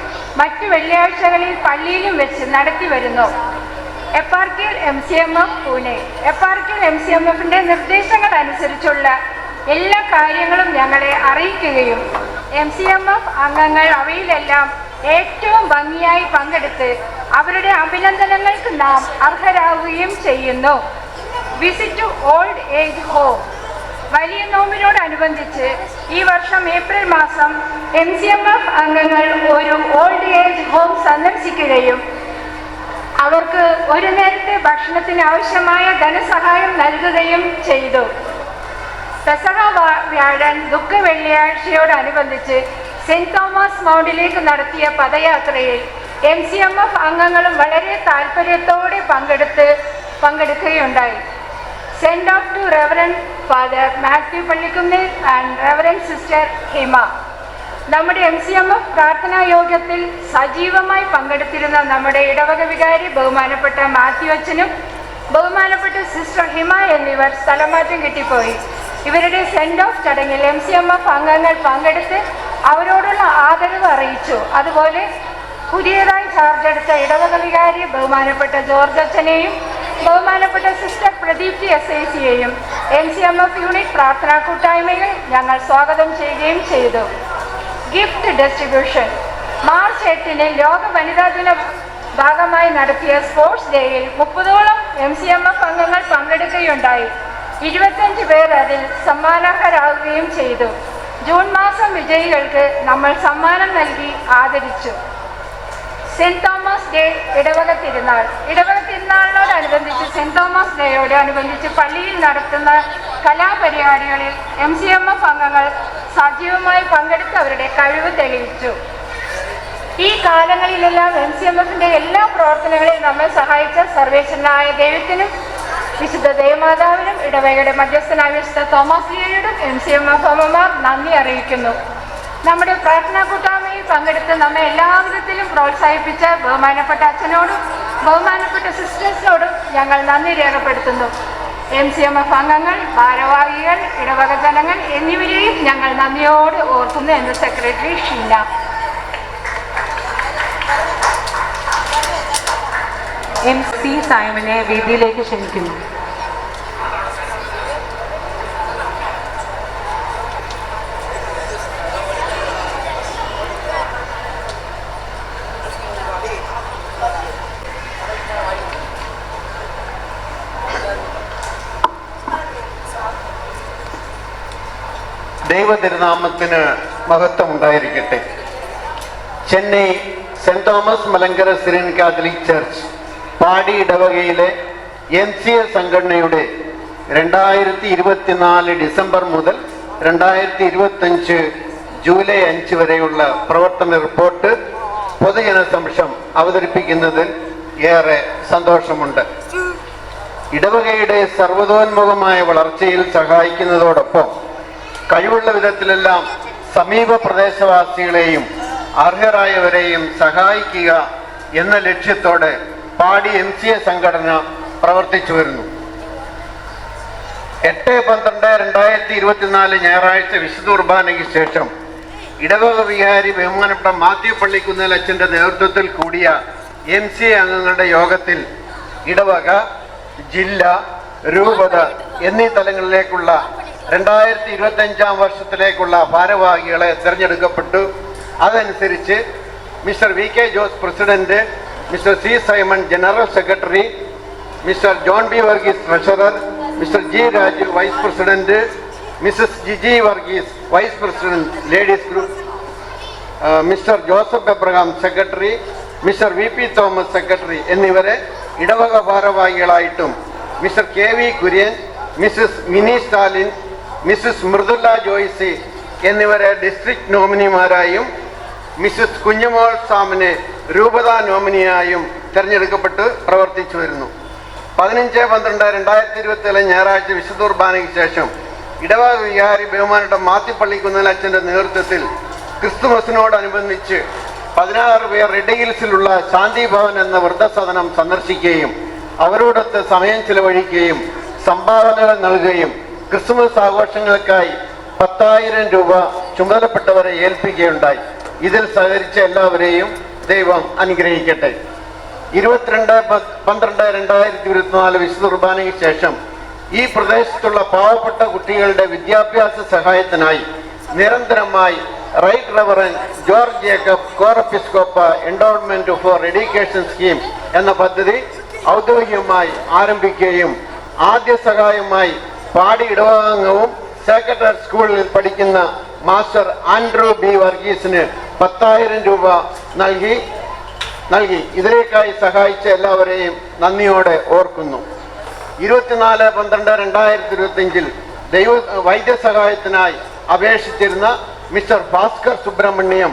മറ്റു വെള്ളിയാഴ്ചകളിൽ പള്ളിയിലും വെച്ച് നടത്തി വരുന്നു. എപ്പാർക്കിയൽ MCMF പൂനെ, എപ്പാർക്കിയൽ MCMFന്റെ നിർദ്ദേശങ്ങൾ അനുസരിച്ചുള്ള എല്ലാ കാര്യങ്ങളും ഞങ്ങളെ അറിയിക്കുകയും MCMF അംഗങ്ങൾ അവയിലെല്ലാം ഏറ്റവും ഭംഗിയായി പങ്കെടുത്ത് അവരുടെ അഭിനന്ദനങ്ങൾക്ക് നാം അർഹരാകുകയും ചെയ്യുന്നു. Visit to old age home. വലിയ നോമ്പിനോടനുബന്ധിച്ച് ഈ വർഷം ഏപ്രിൽ മാസം MCMF അംഗങ്ങൾ ഒരു ഓൾഡ് ഏജ് ഹോം സന്ദർശിക്കുകയും അവർക്ക് ഒരു നേരത്തെ ഭക്ഷണത്തിന് ആവശ്യമായ ധനസഹായം നൽകുകയും ചെയ്തു. പെസഹ വ്യാഴൻ ദുഃഖ വെള്ളിയാഴ്ചയോടനുബന്ധിച്ച് സെന്റ് തോമസ് മൗണ്ടിലേക്ക് നടത്തിയ പദയാത്രയിൽ MCMF അംഗങ്ങളും വളരെ താല്പര്യത്തോടെ പങ്കെടുക്കുകയുണ്ടായി. Send off to reverend father Mathew Pallikunnil and reverend sister Hima. നമ്മുടെ MCMF പ്രാർത്ഥനാ യോഗത്തിൽ സജീവമായി പങ്കെടുത്തിരുന്ന നമ്മുടെ ഇടവക വികാരി ബഹുമാനപ്പെട്ട മാത്യു അച്ഛനും ബഹുമാനപ്പെട്ട സിസ്റ്റർ ഹിമ എന്നിവർ സ്ഥലമാറ്റം കിട്ടിപ്പോയി. ഇവരുടെ സെൻഡ് ഓഫ് ചടങ്ങിൽ MCMF അംഗങ്ങൾ പങ്കെടുത്ത് അവരോടുള്ള ആദരവ് അറിയിച്ചു. അതുപോലെ പുതിയതായി ചാർജ് എടുത്ത ഇടവക വികാരി ബഹുമാനപ്പെട്ട ജോർജ് അച്ഛനെയും ബഹുമാനപ്പെട്ട സിസ്റ്റർ പ്രദീപ്തി SICയെയും MCMF യൂണിറ്റ് പ്രാർത്ഥനാ കൂട്ടായ്മയിൽ ഞങ്ങൾ സ്വാഗതം ചെയ്യുകയും ചെയ്തു. Gift distribution. മാർച്ച് 8-ന് ലോക വനിതാ ദിന ഭാഗമായി നടത്തിയ സ്പോർട്സ് ഡേയിൽ 30ഓളം MCMF അംഗങ്ങൾ പങ്കെടുക്കുകയുണ്ടായി. 25 പേർ അതിൽ സമ്മാനാർഹരാകുകയും ചെയ്തു. ജൂൺ മാസം വിജയികൾക്ക് നമ്മൾ സമ്മാനം നൽകി ആദരിച്ചു. സെന്റ് തോമസ് ഡേ ഇടവക തിരുനാൾ. ഇടവക തിരുനാളിനോടനുബന്ധിച്ച് സെന്റ് തോമസ് ഡേയോടനുബന്ധിച്ച് പള്ളിയിൽ നടത്തുന്ന കലാപരിപാടികളിൽ MCMF അംഗങ്ങൾ സജീവമായി പങ്കെടുത്ത് അവരുടെ കഴിവ് തെളിയിച്ചു. ഈ കാലങ്ങളിലെല്ലാം MCMFന്റെ എല്ലാ പ്രവർത്തനങ്ങളിലും നമ്മെ സഹായിച്ച സർവേശ്വരനായ ദൈവത്തിനും വിശുദ്ധ ദേവമാതാവിനും ഇടവകയുടെ മധ്യസ്ഥനായ വിശുദ്ധ തോമസ് ലിയോയോടും MCMF അമ്മമാർ നന്ദി അറിയിക്കുന്നു. നമ്മുടെ പ്രാർത്ഥനാ കൂട്ടായ്മയിൽ പങ്കെടുത്ത് നമ്മെ എല്ലാവിധത്തിലും പ്രോത്സാഹിപ്പിച്ച ബഹുമാനപ്പെട്ട അച്ഛനോടും ബഹുമാനപ്പെട്ട സിസ്റ്റേഴ്സിനോടും ഞങ്ങൾ നന്ദി രേഖപ്പെടുത്തുന്നു. MCMF അംഗങ്ങൾ, ഭാരവാഹികൾ, ഇടവക ജനങ്ങൾ എന്നിവരെയും ഞങ്ങൾ നന്ദിയോട് ഓർക്കുന്നു എന്ന് സെക്രട്ടറി ഷീന. MC സൈമനെ വേദിയിലേക്ക് ക്ഷണിക്കുന്നു. ദൈവതിരുനാമത്തിന് മഹത്വം ഉണ്ടായിരിക്കട്ടെ. Chennai saint Thomas Malankara Syrian Catholic church പാടി ഇടവകയിലെ MCA സംഘടനയുടെ 2024 ഡിസംബർ മുതൽ 2025 ജൂലൈ 5 വരെയുള്ള പ്രവർത്തന റിപ്പോർട്ട് പൊതുജനസമക്ഷം അവതരിപ്പിക്കുന്നതിൽ ഏറെ സന്തോഷമുണ്ട്. ഇടവകയുടെ സർവ്വതോന്മുഖമായ വളർച്ചയിൽ സഹായിക്കുന്നതോടൊപ്പം കഴിവുള്ള വിധത്തിലെല്ലാം സമീപ പ്രദേശവാസികളെയും അർഹരായവരെയും സഹായിക്കുക എന്ന ലക്ഷ്യത്തോടെ പാടി MCA സംഘടന പ്രവർത്തിച്ചു വരുന്നു. 8/12/2024 ഞായറാഴ്ച വിശുദ്ധ കുർബാനയ്ക്ക് ശേഷം ഇടവക വികാരി ബഹുമാനപ്പെട്ട മാത്യു പള്ളിക്കുന്നേൽ അച്ഛൻ്റെ നേതൃത്വത്തിൽ കൂടിയ MCA അംഗങ്ങളുടെ യോഗത്തിൽ ഇടവക, ജില്ല, രൂപത എന്നീ തലങ്ങളിലേക്കുള്ള 2025 വർഷത്തിലേക്കുള്ള ഭാരവാഹികളെ തിരഞ്ഞെടുക്കപ്പെട്ടു. അതനുസരിച്ച് Mr VK Jose president, Mr C Simon general secretary, Mr John B Varghese treasurer, Mr G Raju vice president, Mrs Jiji Varghese vice president ladies group, Mr Joseph Abraham secretary, Mr VP Thomas secretary എന്നിവരെ ഇടവക ഭാരവാഹികളായിട്ടും Mr KV Kurian, Mrs Mini Stalin, Mrs Mridula Joicy എന്നിവരെ ഡിസ്ട്രിക്ട് നോമിനിമാരായും മിസസ് കുഞ്ഞുമോൾ സാമിനെ രൂപത നോമിനിയായും തിരഞ്ഞെടുക്കപ്പെട്ട് പ്രവർത്തിച്ചു വരുന്നു. 15/12/2024 ഞായറാഴ്ച വിശുദ്ധ കുർബാനയ്ക്ക് ശേഷം ഇടവക വികാരി ബഹുമാനപ്പെട്ട മാത്യു പള്ളിക്കുന്നേൽ അച്ഛൻ്റെ നേതൃത്വത്തിൽ ക്രിസ്തുമസിനോടനുബന്ധിച്ച് 16 പേർ റെഡ് ഹിൽസിലുള്ള ശാന്തി ഭവൻ എന്ന വൃദ്ധസദനം സന്ദർശിക്കുകയും അവരോടൊത്ത് സമയം ചിലവഴിക്കുകയും സംഭാവനകൾ നൽകുകയും ക്രിസ്തുമസ് ആഘോഷങ്ങൾക്കായി 10,000 രൂപ ചുമതലപ്പെട്ടവരെ ഏൽപ്പിക്കുകയുണ്ടായി. ഇതിൽ സഹകരിച്ച എല്ലാവരെയും ദൈവം അനുഗ്രഹിക്കട്ടെ. 22/12/2024 വിശുദ്ധ കുർബാനയ്ക്ക് ശേഷം ഈ പ്രദേശത്തുള്ള പാവപ്പെട്ട കുട്ടികളുടെ വിദ്യാഭ്യാസ സഹായത്തിനായി നിരന്തരമായി right reverend George Jacob Corepiscopa endowment for education scheme എന്ന പദ്ധതി ഔദ്യോഗികമായി ആരംഭിക്കുകയും ആദ്യ സഹായമായി പാടി ഇടവകവും സെക്രട്ടറി സ്കൂളിൽ പഠിക്കുന്ന മാസ്റ്റർ ആൻഡ്രൂ B വർഗീസിന് 10,000 രൂപ നൽകി ഇതിലേക്കായി സഹായിച്ച എല്ലാവരെയും നന്ദിയോടെ ഓർക്കുന്നു. 24/12/2025 വൈദ്യസഹായത്തിനായി അപേക്ഷിച്ചിരുന്ന മിസ്റ്റർ ഭാസ്കർ സുബ്രഹ്മണ്യം,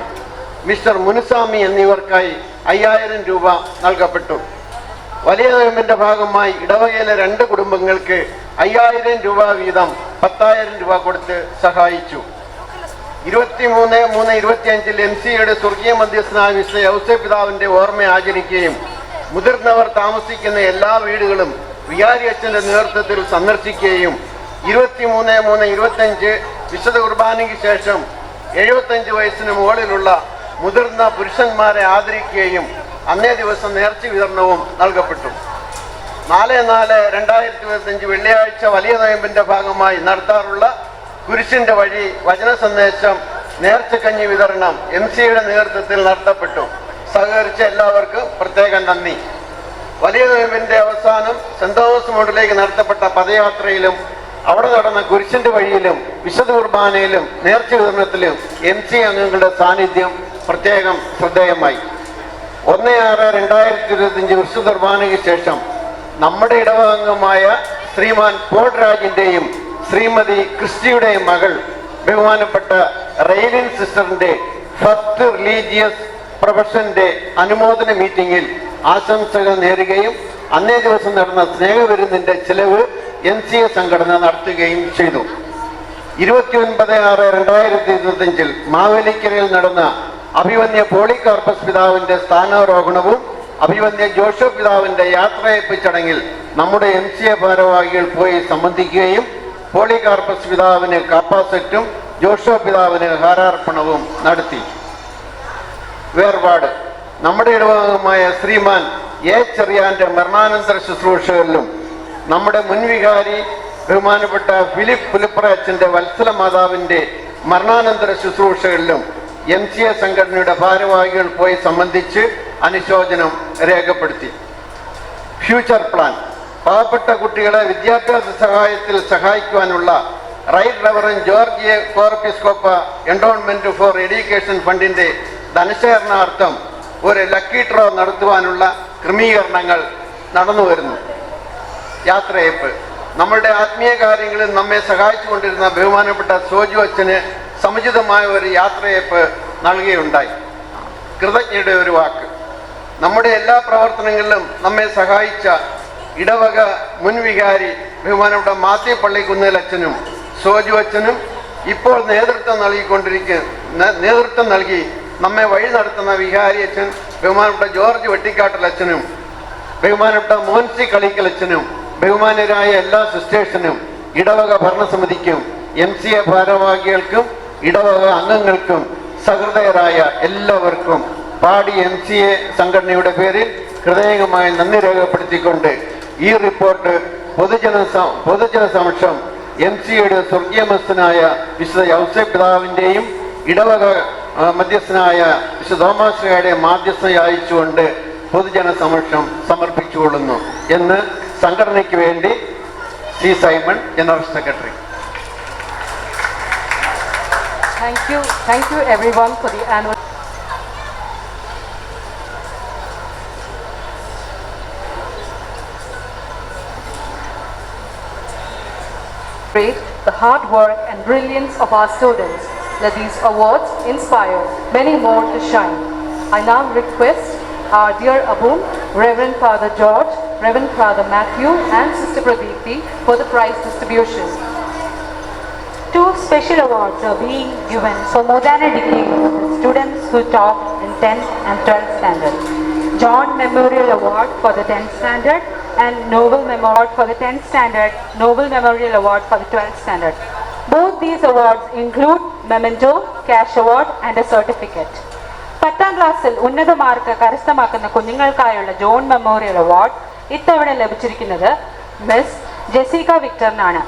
മിസ്റ്റർ മുനുസ്വാമി എന്നിവർക്കായി 5,000 രൂപ നൽകപ്പെട്ടു. വലിയ നോയമ്പിന്റെ ഭാഗമായി ഇടവകയിലെ 2 കുടുംബങ്ങൾക്ക് 5,000 രൂപ വീതം 10,000 രൂപ കൊടുത്ത് സഹായിച്ചു. 23/3/25 MCയുടെ സ്വർഗീയ മധ്യസ്ഥനായ വിശുദ്ധ യൗസേപ്പ് പിതാവിന്റെ ഓർമ്മ ആചരിക്കുകയും മുതിർന്നവർ താമസിക്കുന്ന എല്ലാ വീടുകളും വികാരി അച്ഛന്റെ നേതൃത്വത്തിൽ സന്ദർശിക്കുകയും 23/3/25 വിശുദ്ധ കുർബാനയ്ക്ക് ശേഷം 75 വയസ്സിന് മുകളിലുള്ള മുതിർന്ന പുരുഷന്മാരെ ആദരിക്കുകയും അന്നേ ദിവസം നേർച്ച വിതരണവും നൽകപ്പെട്ടു. 4/4/2025 വെള്ളിയാഴ്ച വലിയ നോയമ്പിന്റെ ഭാഗമായി നടത്താറുള്ള കുരിശിന്റെ വഴി വചന സന്ദേശം നേർച്ചക്കഞ്ഞി വിതരണം MCയുടെ നേതൃത്വത്തിൽ നടത്തപ്പെട്ടു. സഹകരിച്ച എല്ലാവർക്കും പ്രത്യേകം നന്ദി. വലിയ നോയമ്പിന്റെ അവസാനം സെന്റ് തോമസ് മൗണ്ടിലേക്ക് നടത്തപ്പെട്ട പദയാത്രയിലും അവിടെ നടന്ന കുരിശിന്റെ വഴിയിലും വിശുദ്ധ കുർബാനയിലും നേർച്ച വിതരണത്തിലും MC അംഗങ്ങളുടെ സാന്നിധ്യം പ്രത്യേകം ശ്രദ്ധേയമായി. 1/6/2025 വിശുദ്ധ കുർബാനയ്ക്ക് ശേഷം നമ്മുടെ ഇടവകംഗമായ ശ്രീമാൻ പോൾ രാജിന്റെയും ശ്രീമതി ക്രിസ്റ്റിയുടെയും മകൾ ബഹുമാനപ്പെട്ട റെയിലിൻ സിസ്റ്ററിന്റെ ഫസ്റ്റ് റിലീജിയസ് പ്രൊഫഷന്റെ അനുമോദന മീറ്റിംഗിൽ ആശംസകൾ നേരുകയും അന്നേ ദിവസം നടന്ന സ്നേഹവിരുന്നിന്റെ ചിലവ് MCA സംഘടന നടത്തുകയും ചെയ്തു. 29/6/2025 മാവേലിക്കരയിൽ നടന്ന അഭിവന്യ പോളികാർപ്പസ് പിതാവിന്റെ സ്ഥാനാരോഹണവും അഭിവന്യ ജോഷോ പിതാവിന്റെ യാത്രയയപ്പ് ചടങ്ങിൽ നമ്മുടെ MCA ഭാരവാഹികൾ പോയി സംബന്ധിക്കുകയും പോളികാർപ്പസ് പിതാവിന് കാപ്പാസെറ്റും ജോഷോ പിതാവിന് ഹാരാർപ്പണവും നടത്തി. വേർപാട് നമ്മുടെ ഇടവകമായ ശ്രീമാൻ A ചെറിയാന്റെ മരണാനന്തര ശുശ്രൂഷകളിലും നമ്മുടെ മുൻവികാരി ബഹുമാനപ്പെട്ട ഫിലിപ്പ് പുലിപ്രയച്ചന്റെ വത്സല മാതാവിന്റെ മരണാനന്തര ശുശ്രൂഷകളിലും MCA സംഘടനയുടെ ഭാരവാഹികൾ പോയി സംബന്ധിച്ച് അനുശോചനം രേഖപ്പെടുത്തി. ഫ്യൂച്ചർ പ്ലാൻ പാവപ്പെട്ട കുട്ടികളെ വിദ്യാഭ്യാസ സഹായത്തിൽ സഹായിക്കുവാനുള്ള right reverend George A Corepiscopa endowment for education ഫണ്ടിന്റെ ധനശേഖരണാർത്ഥം ഒരു ലക്കി ഡ്രോ നടത്തുവാനുള്ള ക്രമീകരണങ്ങൾ നടന്നു വരുന്നു. യാത്രയയപ്പ് നമ്മളുടെ ആത്മീയ കാര്യങ്ങളിൽ നമ്മെ സഹായിച്ചുകൊണ്ടിരുന്ന ബഹുമാനപ്പെട്ട സോജു അച്ഛന് സമുചിതമായ ഒരു യാത്രയയപ്പ് നൽകുകയുണ്ടായി. കൃതജ്ഞയുടെ ഒരു വാക്ക്. നമ്മുടെ എല്ലാ പ്രവർത്തനങ്ങളിലും നമ്മെ സഹായിച്ച ഇടവക മുൻവികാരി ബഹുമാനപ്പെട്ട മാത്യു പള്ളിക്കുന്നേൽ അച്ഛനും സോജു അച്ഛനും ഇപ്പോൾ നേതൃത്വം നൽകി നമ്മെ വഴി നടത്തുന്ന വികാരി അച്ഛൻ ബഹുമാനപ്പെട്ട ജോർജ് വെട്ടിക്കാട്ടിൽ അച്ഛനും ബഹുമാനപ്പെട്ട മോൻസി കളിക്കലച്ചനും ബഹുമാനരായ എല്ലാ സിസ്റ്റേഴ്സിനും ഇടവക ഭരണസമിതിക്കും MCA ഭാരവാഹികൾക്കും ഇടവക അംഗങ്ങൾക്കും സഹൃദയരായ എല്ലാവർക്കും പാടി MCA സംഘടനയുടെ പേരിൽ ഹൃദയംഗമായി നന്ദി രേഖപ്പെടുത്തിക്കൊണ്ട് ഈ റിപ്പോർട്ട് പൊതുജന സമക്ഷം MCAയുടെ സ്വർഗീയമസ്ഥനായ വിശുദ്ധ യൗസേപ്പ് പിതാവിൻ്റെയും ഇടവക മധ്യസ്ഥനായ വിശുദ്ധ തോമാശ്രീയുടെ മാധ്യസ്ഥ അയച്ചുകൊണ്ട് പൊതുജന സമക്ഷം സമർപ്പിച്ചുകൊള്ളുന്നു എന്ന് സംഘടനയ്ക്ക് വേണ്ടി C. Simon, General Secretary. Thank you everyone for the annual. The hard work and brilliance of our students. Let these awards inspire many more to shine. I now request our dear Abum, Reverend Father George, Reverend Father Matthew and Sister Pradeepti for the prize distribution. 2 special awards are being given for more than a decade to the students who topped in 10th and 12th standard. John Memorial Award for the 10th standard and Noble Memorial for the 10th standard, Noble Memorial Award for the 12th standard. Both these awards include memento, cash award and a certificate. 10th ക്ലാസ്സിൽ ഉന്നത മാർക്ക് കരസ്ഥമാക്കുന്ന കുഞ്ഞുങ്ങൾക്കായുള്ള ജോൺ മെമ്മോറിയൽ അവാർഡ് ഇത്തവണ ലഭിച്ചിരിക്കുന്നത് മിസ് ജെസിക വിക്ടറിനാണ്.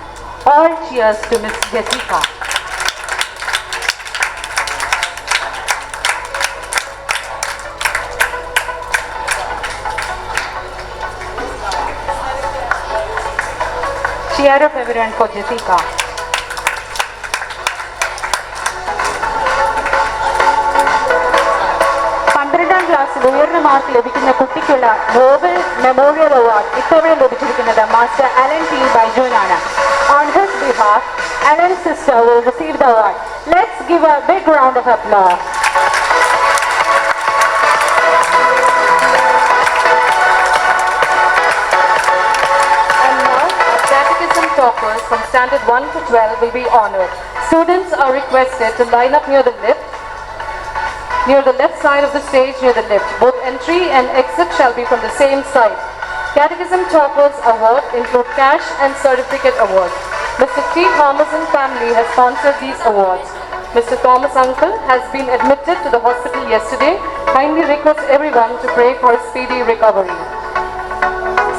All cheers to Miss Jessica. Cheer up everyone for Jessica. ക്ലാസ്സിൽ ഉയർന്ന മാർക്ക് ലഭിക്കുന്ന കുട്ടിക്കുള്ള നോബൽ മെമ്മോറിയൽ അവാർഡ് ഇത്തവണ ലഭിച്ചിരിക്കുന്നത് മാസ്റ്റർ അലൻ ടി ബൈജോനാണ്. On his behalf, Alan's sister will receive the award. Let's give a big round of applause. And now, our catechism toppers from standard 1 to 12 will be honored. Students are requested to line up near the left side of the stage near the lift. Both entry and exit shall be from the same side. Catechism Toppers Award include cash and certificate awards. Mr. T. Thomas and family has sponsored these awards. Mr. Thomas uncle has been admitted to the hospital yesterday. Kindly request everyone to pray for his speedy recovery.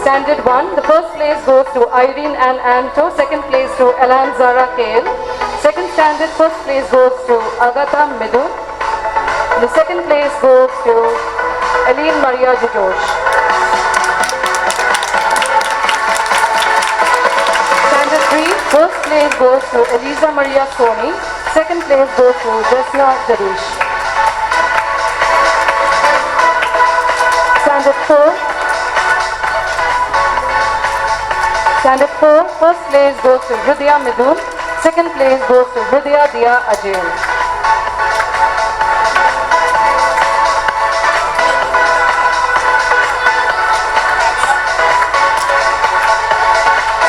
Standard 1, the first place goes to Irene Ann Anto, second place to Elan Zara Kale. Second standard, first place goes to Agatha Midun. The second place goes to Eileen Maria Jijosh. Standard 3, first place goes to Eliza Maria Soni. Second place goes to Jesna Jadish. Standard 4, first place goes to Hridaya Midun. Second place goes to Hridaya Dia Ajayan.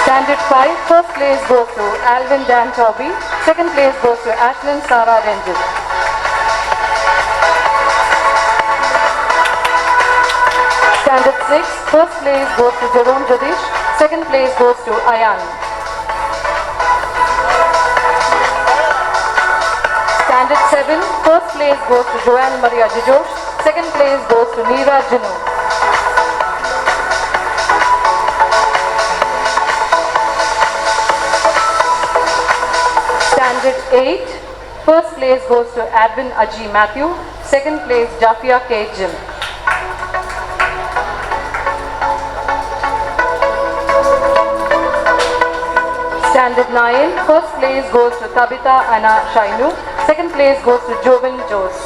Standard 5, first place goes to Alvin Dan Toby. Second place goes to Ashlyn Sarah Renjit. Standard 6, first place goes to Jerome Jadish. Second place goes to Ayan. Standard 7, first place goes to Joanne Maria Jijosh. Second place goes to Neera Jinu. Standard 8, first place goes to Advin Aji Matthew. Second place Jafia K. Jim. Standard 9, first place goes to Tabitha Anna Shainu. Second place goes to Jovan Jose.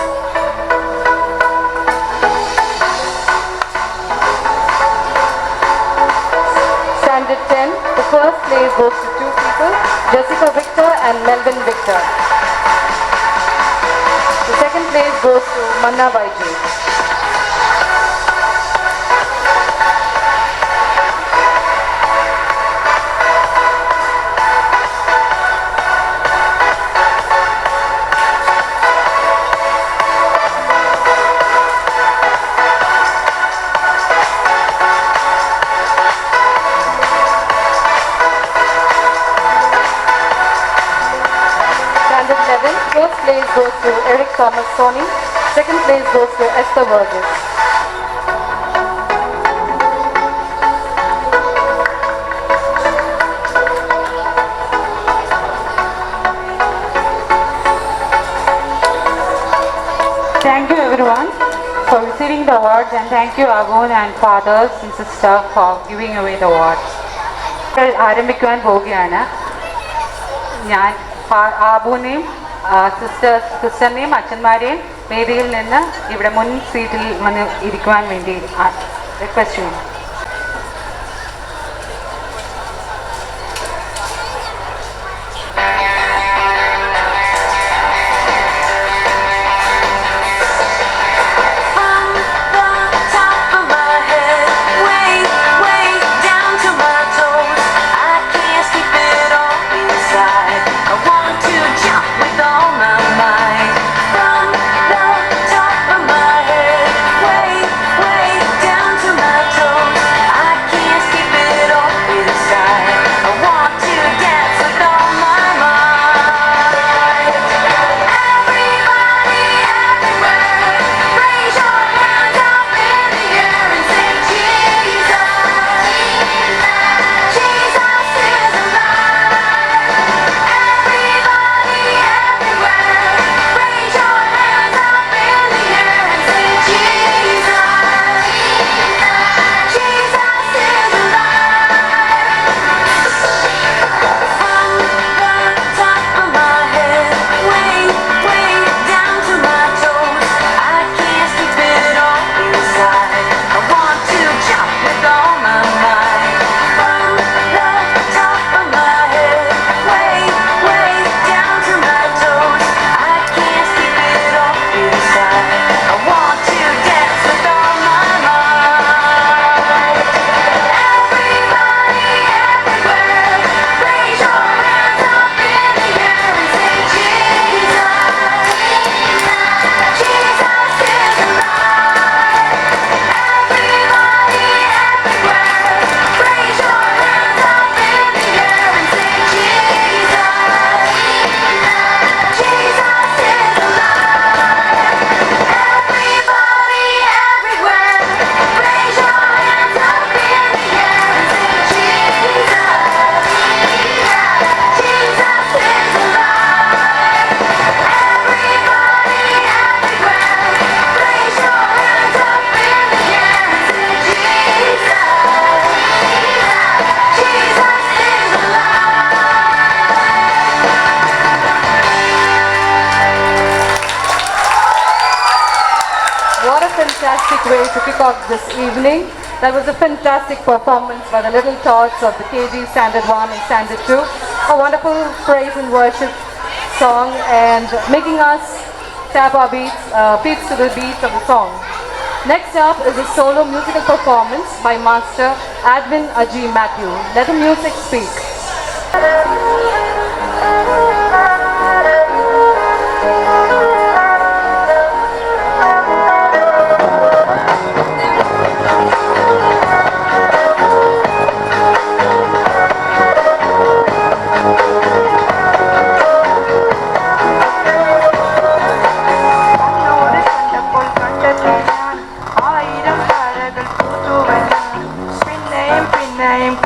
Standard 10, the first place goes to two people, Jessica Victor and Melvin Victor. The second place goes to Manna Vaiji. Standard 11, first place goes to Eric Thomas Sony, second place goes to Esther Burgess. Thank you everyone for receiving the awards, and thank you Avon and fathers and sister for giving away the awards. ആരംഭിക്കുവാൻ പോവുകയാണ്. ഞാൻ ആബുവിനെയും സിസ്റ്ററിനെയും അച്ഛന്മാരെയും വേദിയിൽ നിന്ന് ഇവിടെ മുൻ സീറ്റിൽ വന്ന് ഇരിക്കുവാൻ വേണ്ടി റിക്വസ്റ്റ് ചെയ്യുന്നു. Fantastic way to kick off this evening. That was a fantastic performance by the Little Tots of the KG Standard 1 and Standard 2. A wonderful praise and worship song, and making us tap our feet to the beats of the song. Next up is a solo musical performance by Master Advin Aji Matthew. Let the music speak.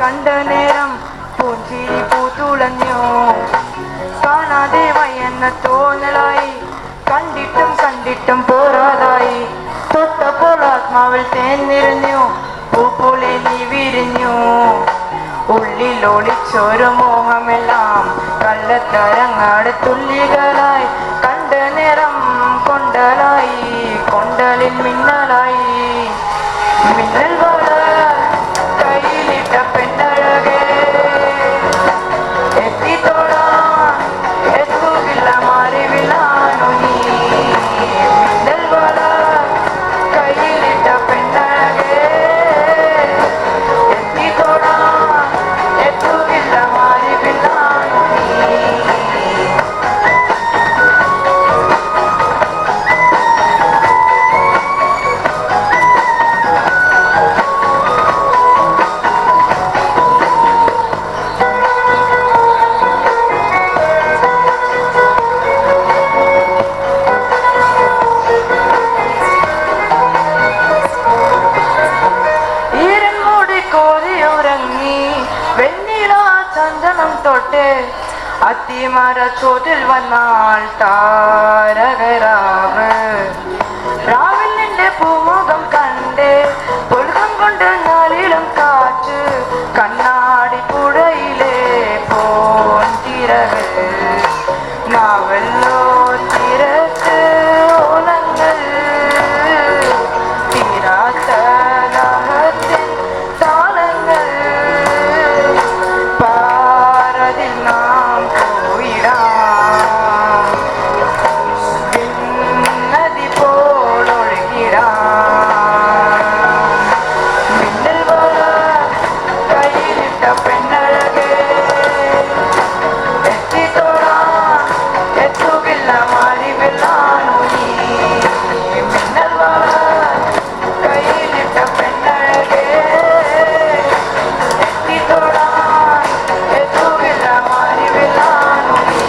കണ്ട നേരം പൂഞ്ചിരി പൂത്തുളഞ്ഞു, കാണാതെ വയ്യെന്ന തോന്നലായി, കണ്ടിട്ടും കണ്ടിട്ടും പോരാതായി, തൊട്ടപ്പോൾ ആത്മാവിൽ തേന്നിരുന്നു, പൂപോലെ നീ വിരിഞ്ഞു, ഉള്ളിൽ ഒളിച്ചൊരു മോഹമെല്ലാം കള്ളത്തരങ്ങാട് തുള്ളികളായി, കണ്ട നേരം കൊണ്ടലായി, കൊണ്ടലിൽ മിന്നലായി, മിന്നൽ പോലെ കയ്യിലിട്ട പെണ്ണഴകേ, എത്തിത്തോടാൻ എത്തുകില്ല മറിവിലാണു നീ, മിന്നൽ പോലെ കയ്യിലിട്ട പെണ്ണഴകേ, എത്തിത്തോടാൻ എത്തുകില്ല മറിവിലാണു നീ. ആലിമരച്ചോട്ടിൽ വന്നാൽ താരകരാവ് രാവിൽ നിന്റെ പൂമുഖം കണ്ട് പുൽകം കൊണ്ട് നാലിലും കാറ്റ് കണ്ണാടി പുഴയിലെ പോൻ തിരകൾ നാവല്ലോ തിരക്ക് ഓലങ്ങൾ തീരാത്ത ദാഹത്തിൻ താളങ്ങൾ പാരതിൽ നാം പോയിടാം നദി പോലൊഴുകിടാം മിന്നൽ വള കയ്യിലിട്ട പെണ്ണഴകേ എത്തിത്തോടാം എത്തുകില്ല മാറി വെല്ലാനു നീ മിന്നൽ വള കയ്യിലിട്ട പെണ്ണഴകേ എത്തിത്തോടാം എത്തുകില്ല മാറി വെല്ലാനു നീ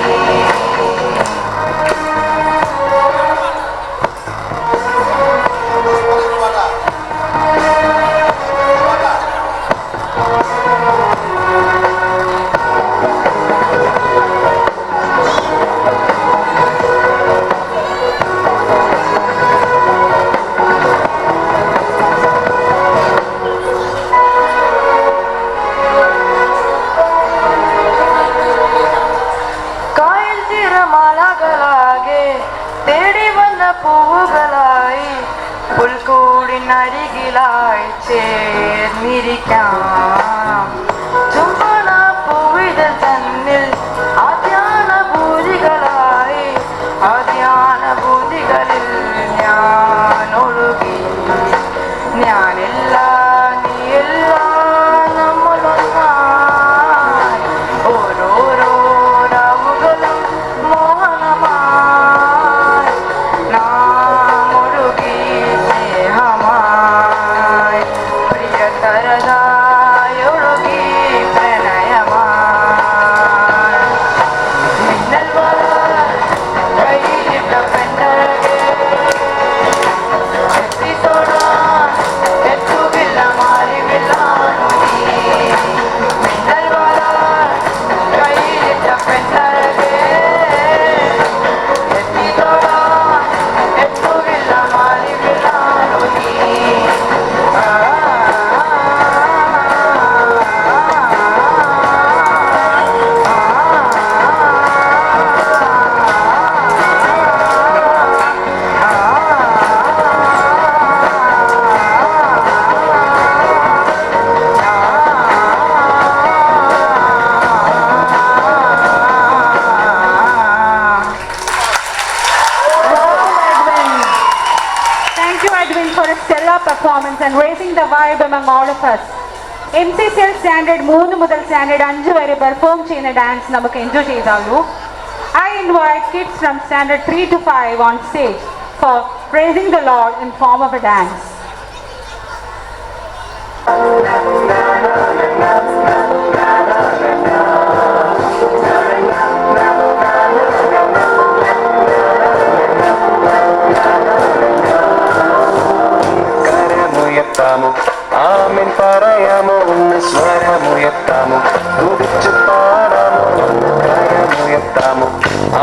കായൽ തിരമാലകളാകെ തേടി വന്ന പൂവുകളായി പുൽക്കൂടിനരികിലായി ചേർന്നിരിക്കാം ചുമ്പണ പൂവിതൾ തന്നിൽ ആദ്യാന ഭൂതികളായി ആദ്യാന ഭൂതികളിൽ ഞാൻ ഒഴുകി ഞാനില്ല നീയില്ല നമ്മളൊന്നായി ഓരോരോ രാവുകളും മോഹനമായി നാം ഒഴുകി സ്നേഹമായി പ്രിയതരതായി ഒഴുകി പ്രണയമായി മിന്നൽ വള കയ്യിലിട്ട പെണ്ണഴകേ എത്തിത്തോടാൻ എത്തുകില്ല മാറി വെല്ലാനു നീ മിന്നൽ വള കയ്യിലിട്ട പെണ്ണഴകേ എത്തിത്തോടാൻ എത്തുകില്ല മാറി വെല്ലാനു നീ Thank you, Edwin, for a stellar performance and raising the vibe among all of us. MCCL standard 3 മുതൽ സ്റ്റാൻഡേർഡ് 5 വരെ പെർഫോം ചെയ്യുന്ന ഡാൻസ് നമുക്ക് എൻജോയ് ചെയ്താലോ. I invite kids from standard 3 to 5 on stage for praising the Lord in form of a dance. കരമുയർത്താമോ ആമേൻ പറയാമോ ഒന്ന് സ്വരമുയർത്താമോ തുടിച്ചു പാടാമോ ഒന്ന് കരമുയർത്താമോ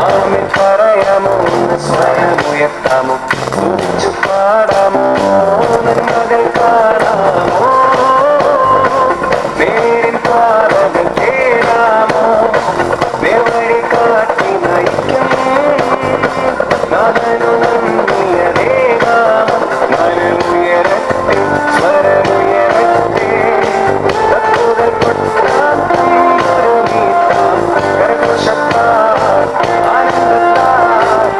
ആമേൻ പറയാമോ ഒന്ന് സ്വരമുയർത്താമോ തുടിച്ചു പാടാമോ നന്മകൾ കാണാമോ നേരിൻ പാതകൾ കേടാമോ നേർവഴി കാട്ടി നയിക്കും നാഥനു നന്ദിയതേകാമോ മനമുയരട്ടെ സ്വരമുയരട്ടെ തത്തുതൽ പൊട്ടാം കരഘോഷത്താൽ ആനന്ദത്താൽ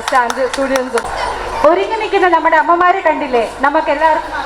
students. ഒരുങ്ങി നിൽക്കുന്ന നമ്മുടെ അമ്മമാരെ കണ്ടില്ലേ? നമുക്ക് എല്ലാവർക്കും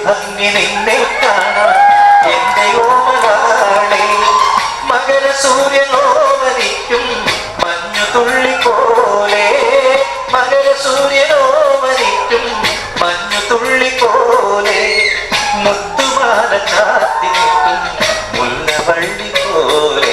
ഭംഗി നിന്നെ കാണാൻ എന്റെ ഓമനാളെ മകര സൂര്യനോമനിക്കും മഞ്ഞു തുള്ളി പോലെ മകര സൂര്യനോമനിക്കും മഞ്ഞു തുള്ളി പോലെ മുത്തുമാല ചാത്തി നിൽക്കും മുല്ലവള്ളി പോലെ.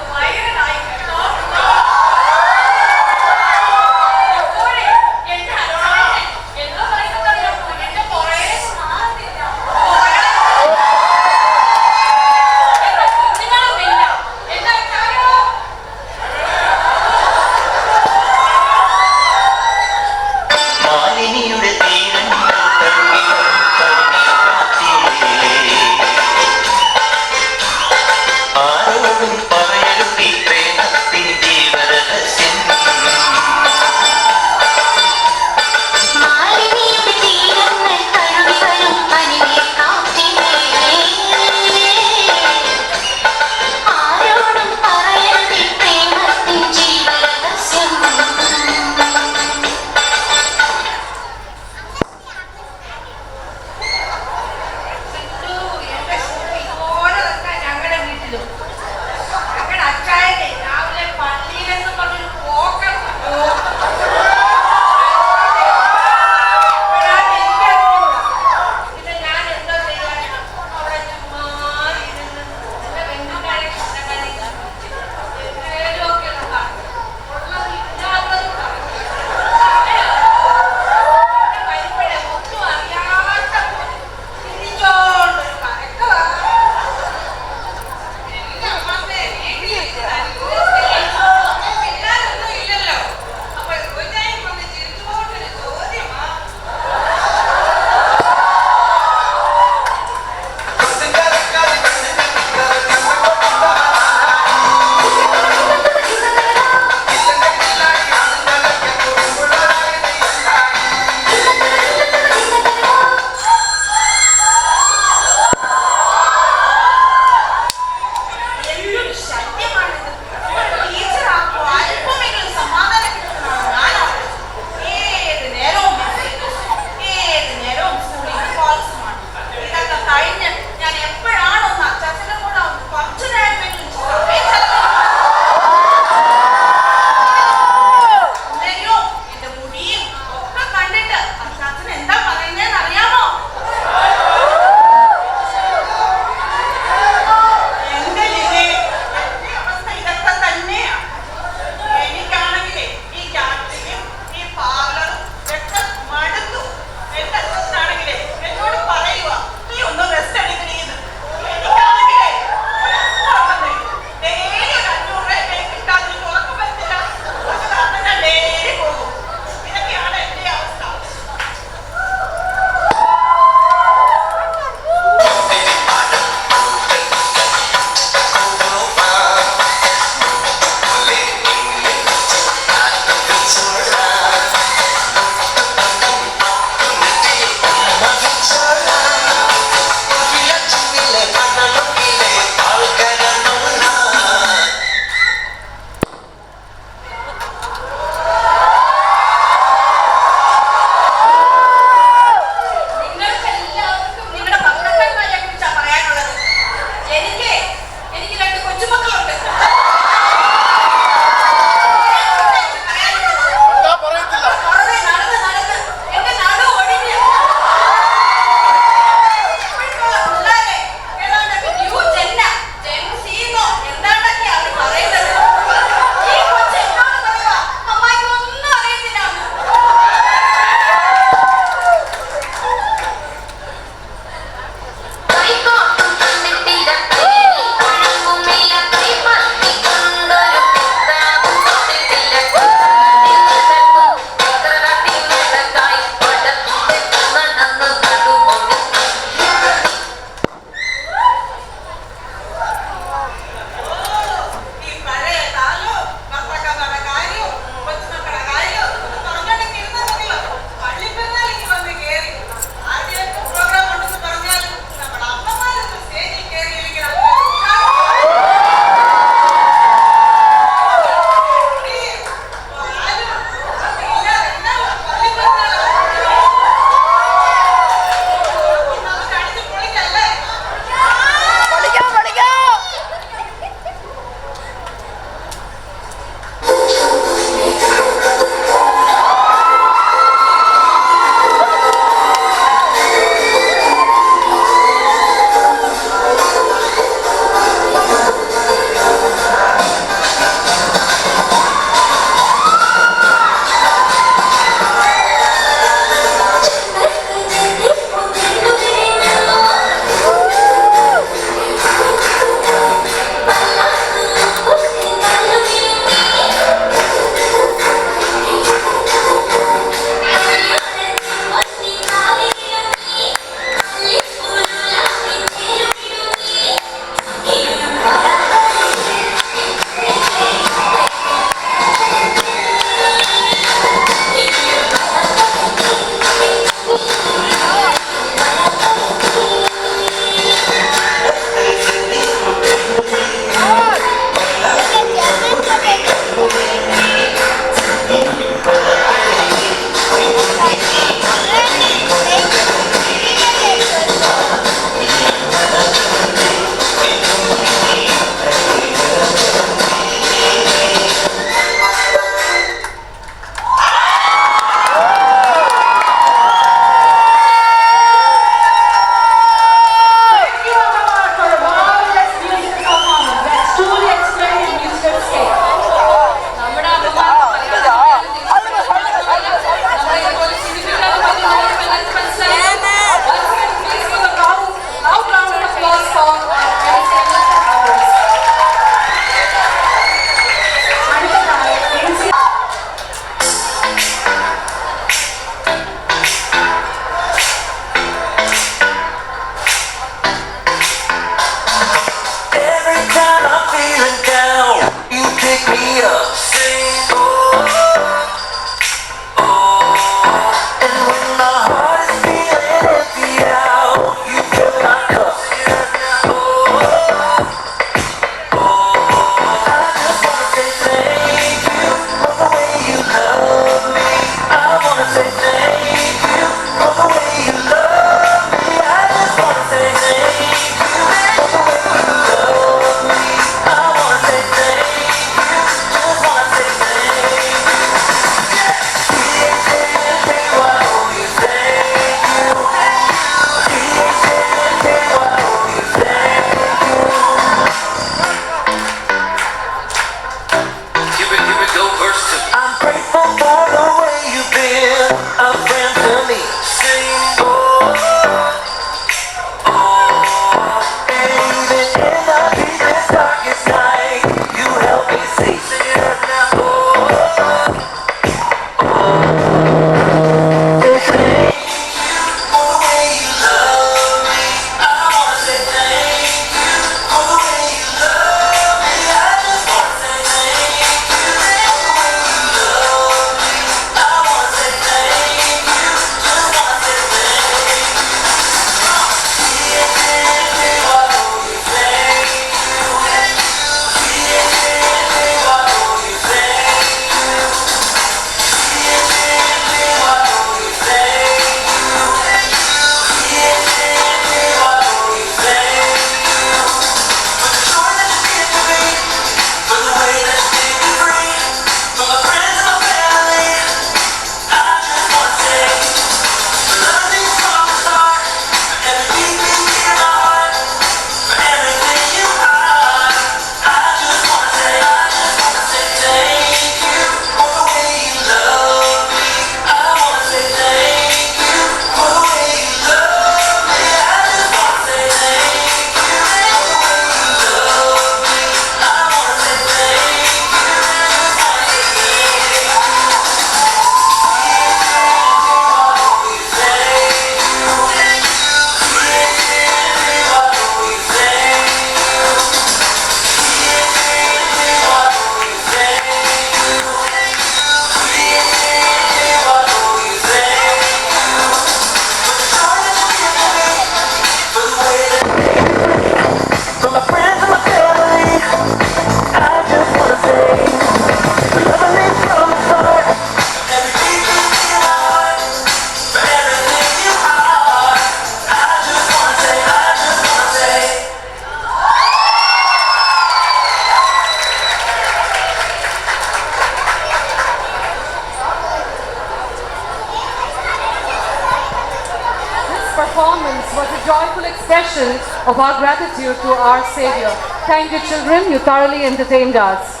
expression of our gratitude to our Savior. Thank you, children. You thoroughly entertained us.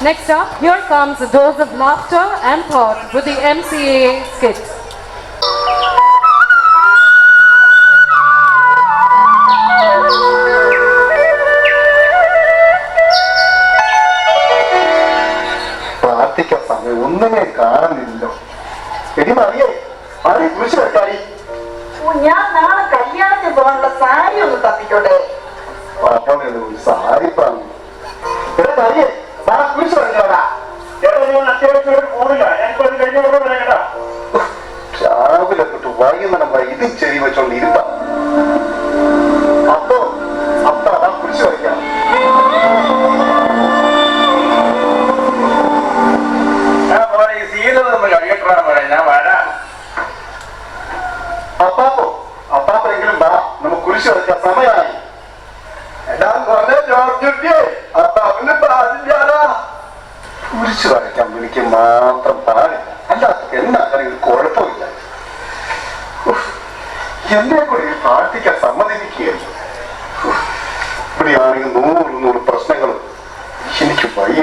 Next up, here comes a dose of laughter and thought with the MCAA skit. പ്രാർത്ഥിക്കാൻ സമയം ഒന്നിനെ കാണുന്നില്ലല്ലോ. എടി മറിയേ, മറിയെ കുറിച്ച് വെക്കാടി. ഞാൻ നാളെ കല്യാണത്തിന് പോകാനുള്ള സാരി ഒന്ന് തപ്പിക്കോട്ടെ. സാരി പറഞ്ഞു മറിയേ, കുറിച്ച് വെക്കാടാ. രാവിലെ തൊട്ട് വൈകുന്നേരം വരെ ഇതും ചെവി വെച്ചോണ്ട് ഇരുത്ത. അപ്പൊ അതാ കുറിച്ച് വയ്ക്കാം. അപ്പാപ്പെങ്കിലും വാ, നമുക്ക് കുരിശ് വരയ്ക്കാൻ സമയമായി. കുരിശ് വരയ്ക്കാൻ എനിക്ക് മാത്രം പാടില്ല, അല്ലാത്ത എന്നാ ഒരു കുഴപ്പമില്ല. എന്നെ കൂടി പ്രാർത്ഥിക്കാൻ സമ്മതിപ്പിക്കുകയല്ല. ഇവിടെയാണെങ്കിൽ 100 പ്രശ്നങ്ങളും. എനിക്ക് വയ്യ.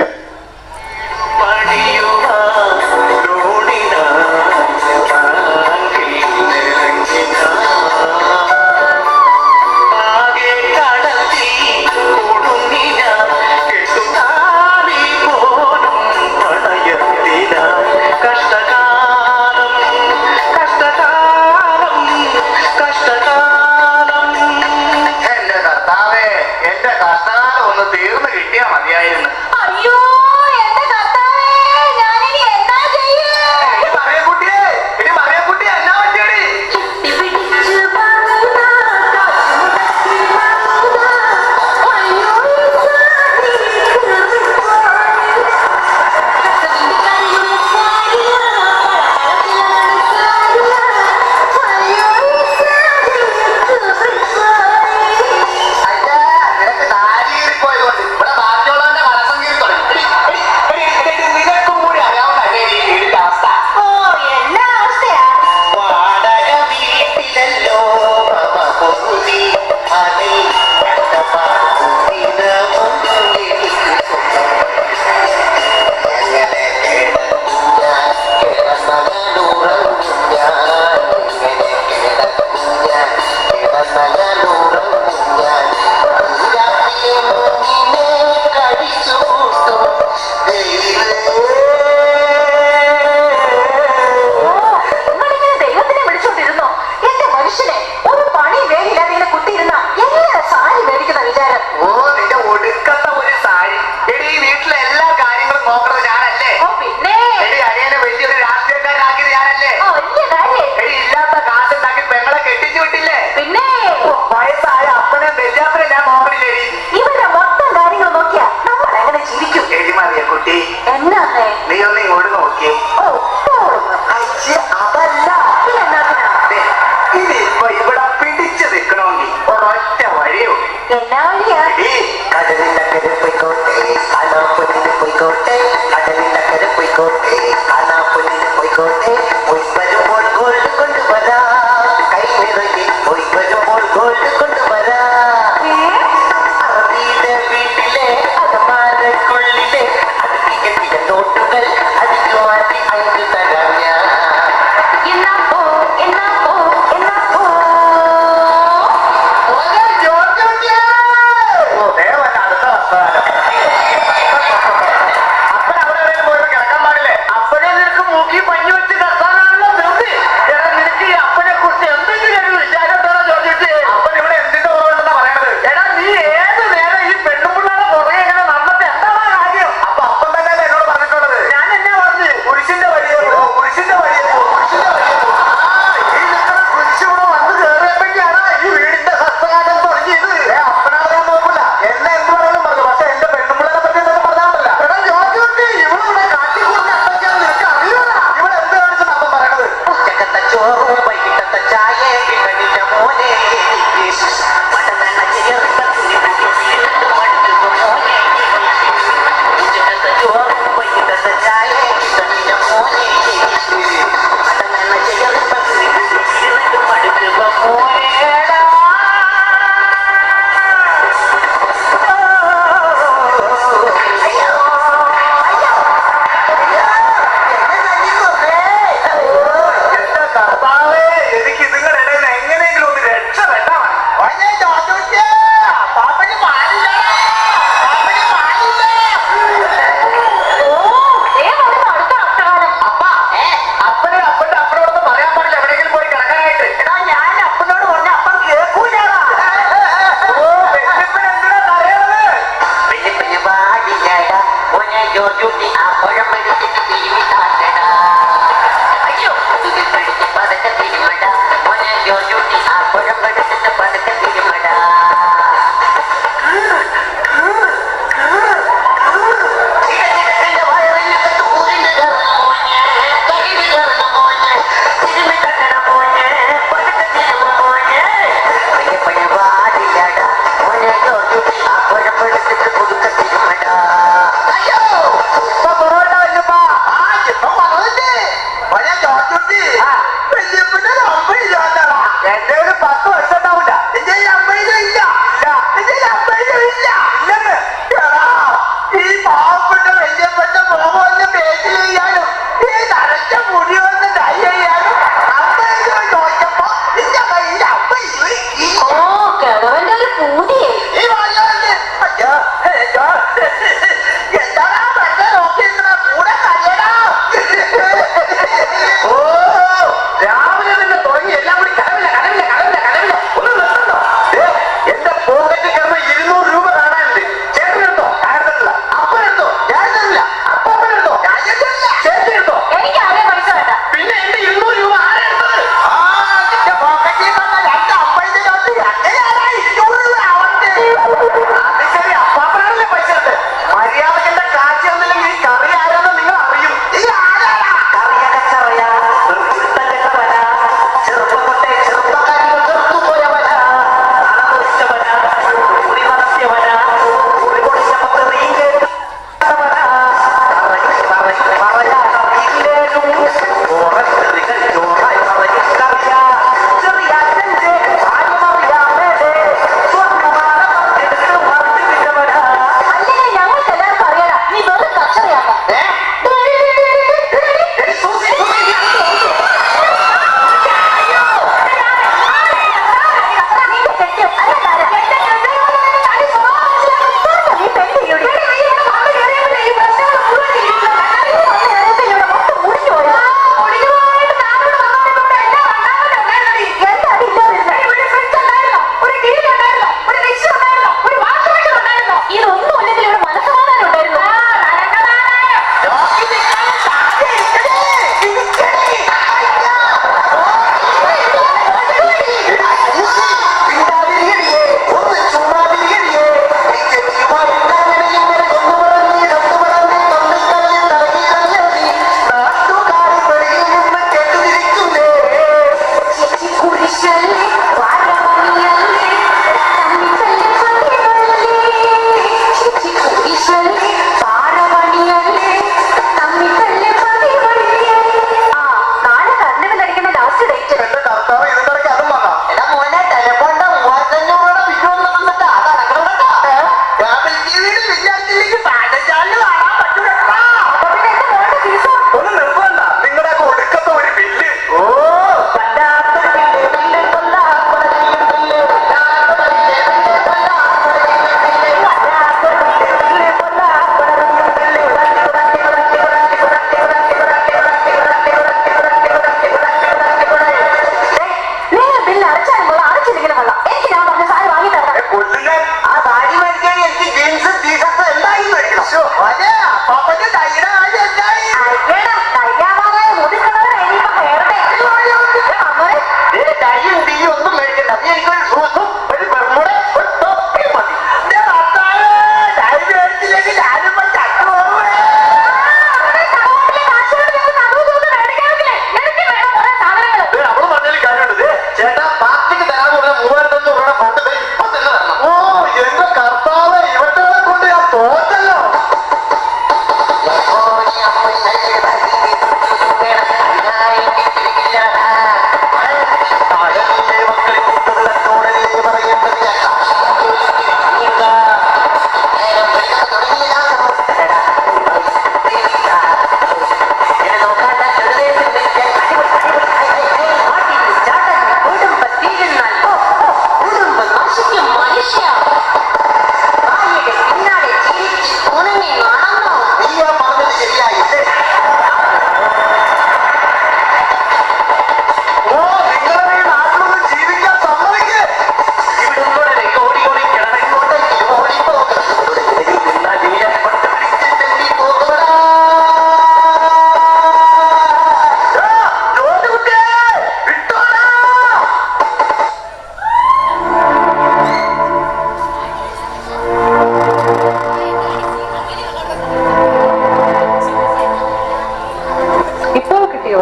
അയ്യോ എന്റെ കർത്താവേ, ഞാനിനി എന്നാ ചെയ്യേ? ജോർജുട്ടി ആ പഴം എടുത്തിട്ട് തിരുമിട്ടാട്ടടാ. അയ്യോ ഇതിൽ പിടിച്ച് പതുക്കെ തിരുമടാ. മോനെ ജോർജുട്ടി ആ പഴം എടുത്തിട്ട് പതുക്കെ തിരുമടാ. എന്റെ വയറിനകത്ത് ഊരിന്റെ കയറണം മോനെ, കയ്യിൽ കയറണം മോനെ, തിരുമി തട്ടണം മോനെ, പതുക്കെ തിരുമ മോനെ. പയ്യെ പാടില്ലടാ മോനെ ജോർജുട്ടി ആ പഴം എടുത്തിട്ട് പുതുക്കെ തിരുമടാ. അയ്യോ ഇപ്പൊ കൊറോണ വന്നപ്പാ ഇപ്പൊ പറഞ്ഞില്ലേ മോനെ ജോർജുട്ടി വല്യപ്പന്റെ അമ്പയില്ലാണ്ടാ. എന്റെ ഒരു 10 വർഷം ഉണ്ടാവില്ല. എന്റെ അമ്പയിലും ഇല്ല, എന്റെ അമ്പയിലും ഇല്ല. ഇല്ലെന്ന് എടാ ഈ പാവപ്പെട്ട വല്യപ്പന്റെ മോഹന്റെ പേജിൽ ചെയ്യാനും ഈ നരച്ച മുടി വന്ന് ഡൈ ചെയ്യാനും അമ്പയിലും നോക്കിയപ്പോ നിന്റെ കയ്യിൽ അമ്പയിലും ഈ വാങ്ങാറുണ്ട്. അയ്യോ എന്താടാ വെറുതെ നോക്കിയിരുന്ന കൂടെ കഴിയടാ. ഓ രാവിലെ തന്നെ തുടങ്ങി എല്ലാം കൂടി കടവില്ല ഒന്ന് നിർത്തുന്നോ.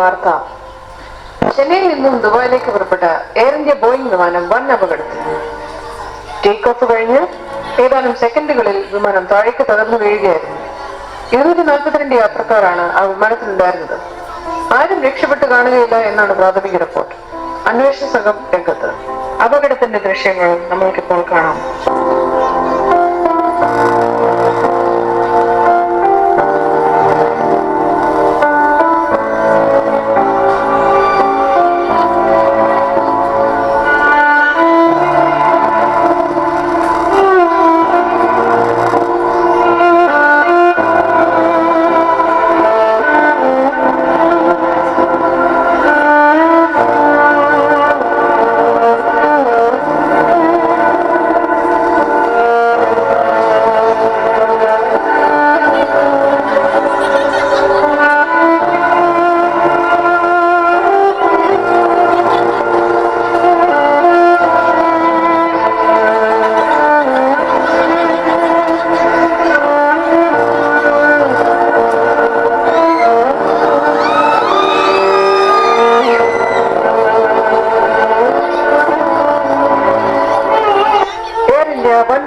വാർത്ത. ചെന്നൈയിൽ നിന്നും ദുബായിലേക്ക് പുറപ്പെട്ട എയർ ഇന്ത്യ ബോയിംഗ് വിമാനം വൻ അപകടത്തിൽ. ടേക്ക് ഓഫ് കഴിഞ്ഞ് ഏതാനും സെക്കൻഡുകളിൽ വിമാനം താഴേക്ക് തകർന്നു വീഴുകയായിരുന്നു. 242 യാത്രക്കാരാണ് ആ വിമാനത്തിലുണ്ടായിരുന്നത്. ആരും രക്ഷപ്പെട്ട് കാണുകയില്ല എന്നാണ് പ്രാഥമിക റിപ്പോർട്ട്. അന്വേഷണ സംഘം രംഗത്ത്. അപകടത്തിന്റെ ദൃശ്യങ്ങൾ നമ്മൾക്കിപ്പോൾ കാണാം.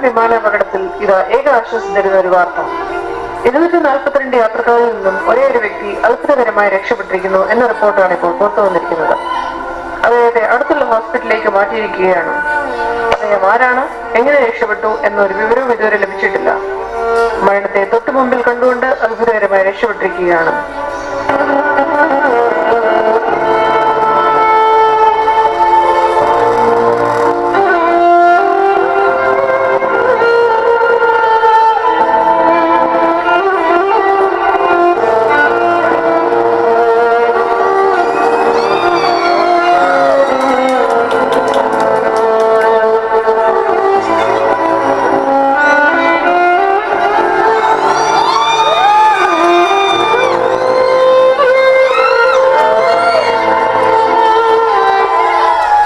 വിമാനാപകടത്തിൽ ഇത് ഏക ആശ്വാസം തരുന്ന ഒരു വാർത്ത. 242 യാത്രക്കാരിൽ നിന്നും ഒരേ ഒരു വ്യക്തി അത്ഭുതകരമായി രക്ഷപ്പെട്ടിരിക്കുന്നു എന്ന റിപ്പോർട്ടാണ് ഇപ്പോൾ പുറത്തു വന്നിരിക്കുന്നത്. അദ്ദേഹത്തെ അടുത്തുള്ള ഹോസ്പിറ്റലിലേക്ക് മാറ്റിയിരിക്കുകയാണ്. അദ്ദേഹം ആരാണ്, എങ്ങനെ രക്ഷപ്പെട്ടു എന്നൊരു വിവരവും ഇതുവരെ ലഭിച്ചിട്ടില്ല. മരണത്തെ തൊട്ടു മുമ്പിൽ കണ്ടുകൊണ്ട് അത്ഭുതകരമായി രക്ഷപ്പെട്ടിരിക്കുകയാണ്.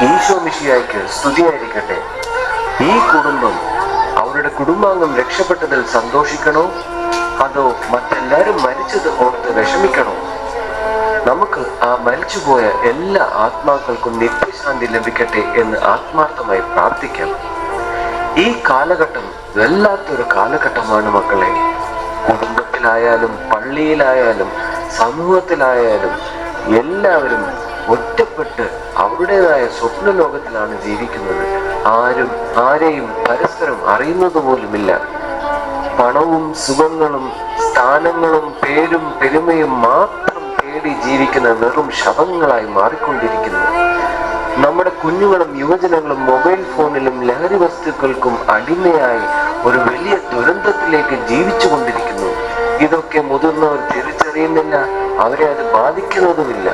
ഈശോമിശിഹായ്ക്ക് സ്തുതിയായിരിക്കട്ടെ. ഈ കുടുംബം അവരുടെ കുടുംബാംഗം രക്ഷപ്പെട്ടതിൽ സന്തോഷിക്കണോ, അതോ മറ്റെല്ലാവരും മരിച്ചത് ഓർത്ത് വിഷമിക്കണോ? നമുക്ക് ആ മരിച്ചുപോയ എല്ലാ ആത്മാക്കൾക്കും നിത്യശാന്തി ലഭിക്കട്ടെ എന്ന് ആത്മാർത്ഥമായി പ്രാർത്ഥിക്കാം. ഈ കാലഘട്ടം വല്ലാത്തൊരു കാലഘട്ടമാണ് മക്കളെ. കുടുംബത്തിലായാലും പള്ളിയിലായാലും സമൂഹത്തിലായാലും എല്ലാവരും ഒറ്റപ്പെട്ട് അവരുടേതായ സ്വപ്ന ലോകത്തിലാണ് ജീവിക്കുന്നത്. ആരും ആരെയും പരസ്പരം അറിയുന്നത് പോലുമില്ല. പണവും സുഖങ്ങളും സ്ഥാനങ്ങളും പേരും പെരുമയും മാത്രം തേടി ജീവിക്കുന്ന വെറും ശവങ്ങളായി മാറിക്കൊണ്ടിരിക്കുന്നു. നമ്മുടെ കുഞ്ഞുങ്ങളും യുവജനങ്ങളും മൊബൈൽ ഫോണിലും ലഹരി വസ്തുക്കൾക്കും അടിമയായി ഒരു വലിയ ദുരന്തത്തിലേക്ക് ജീവിച്ചു കൊണ്ടിരിക്കുന്നു. ഇതൊക്കെ മുതിർന്നവർ തിരിച്ചറിയുന്നില്ല, അവരെ അത് ബാധിക്കുന്നതുമില്ല.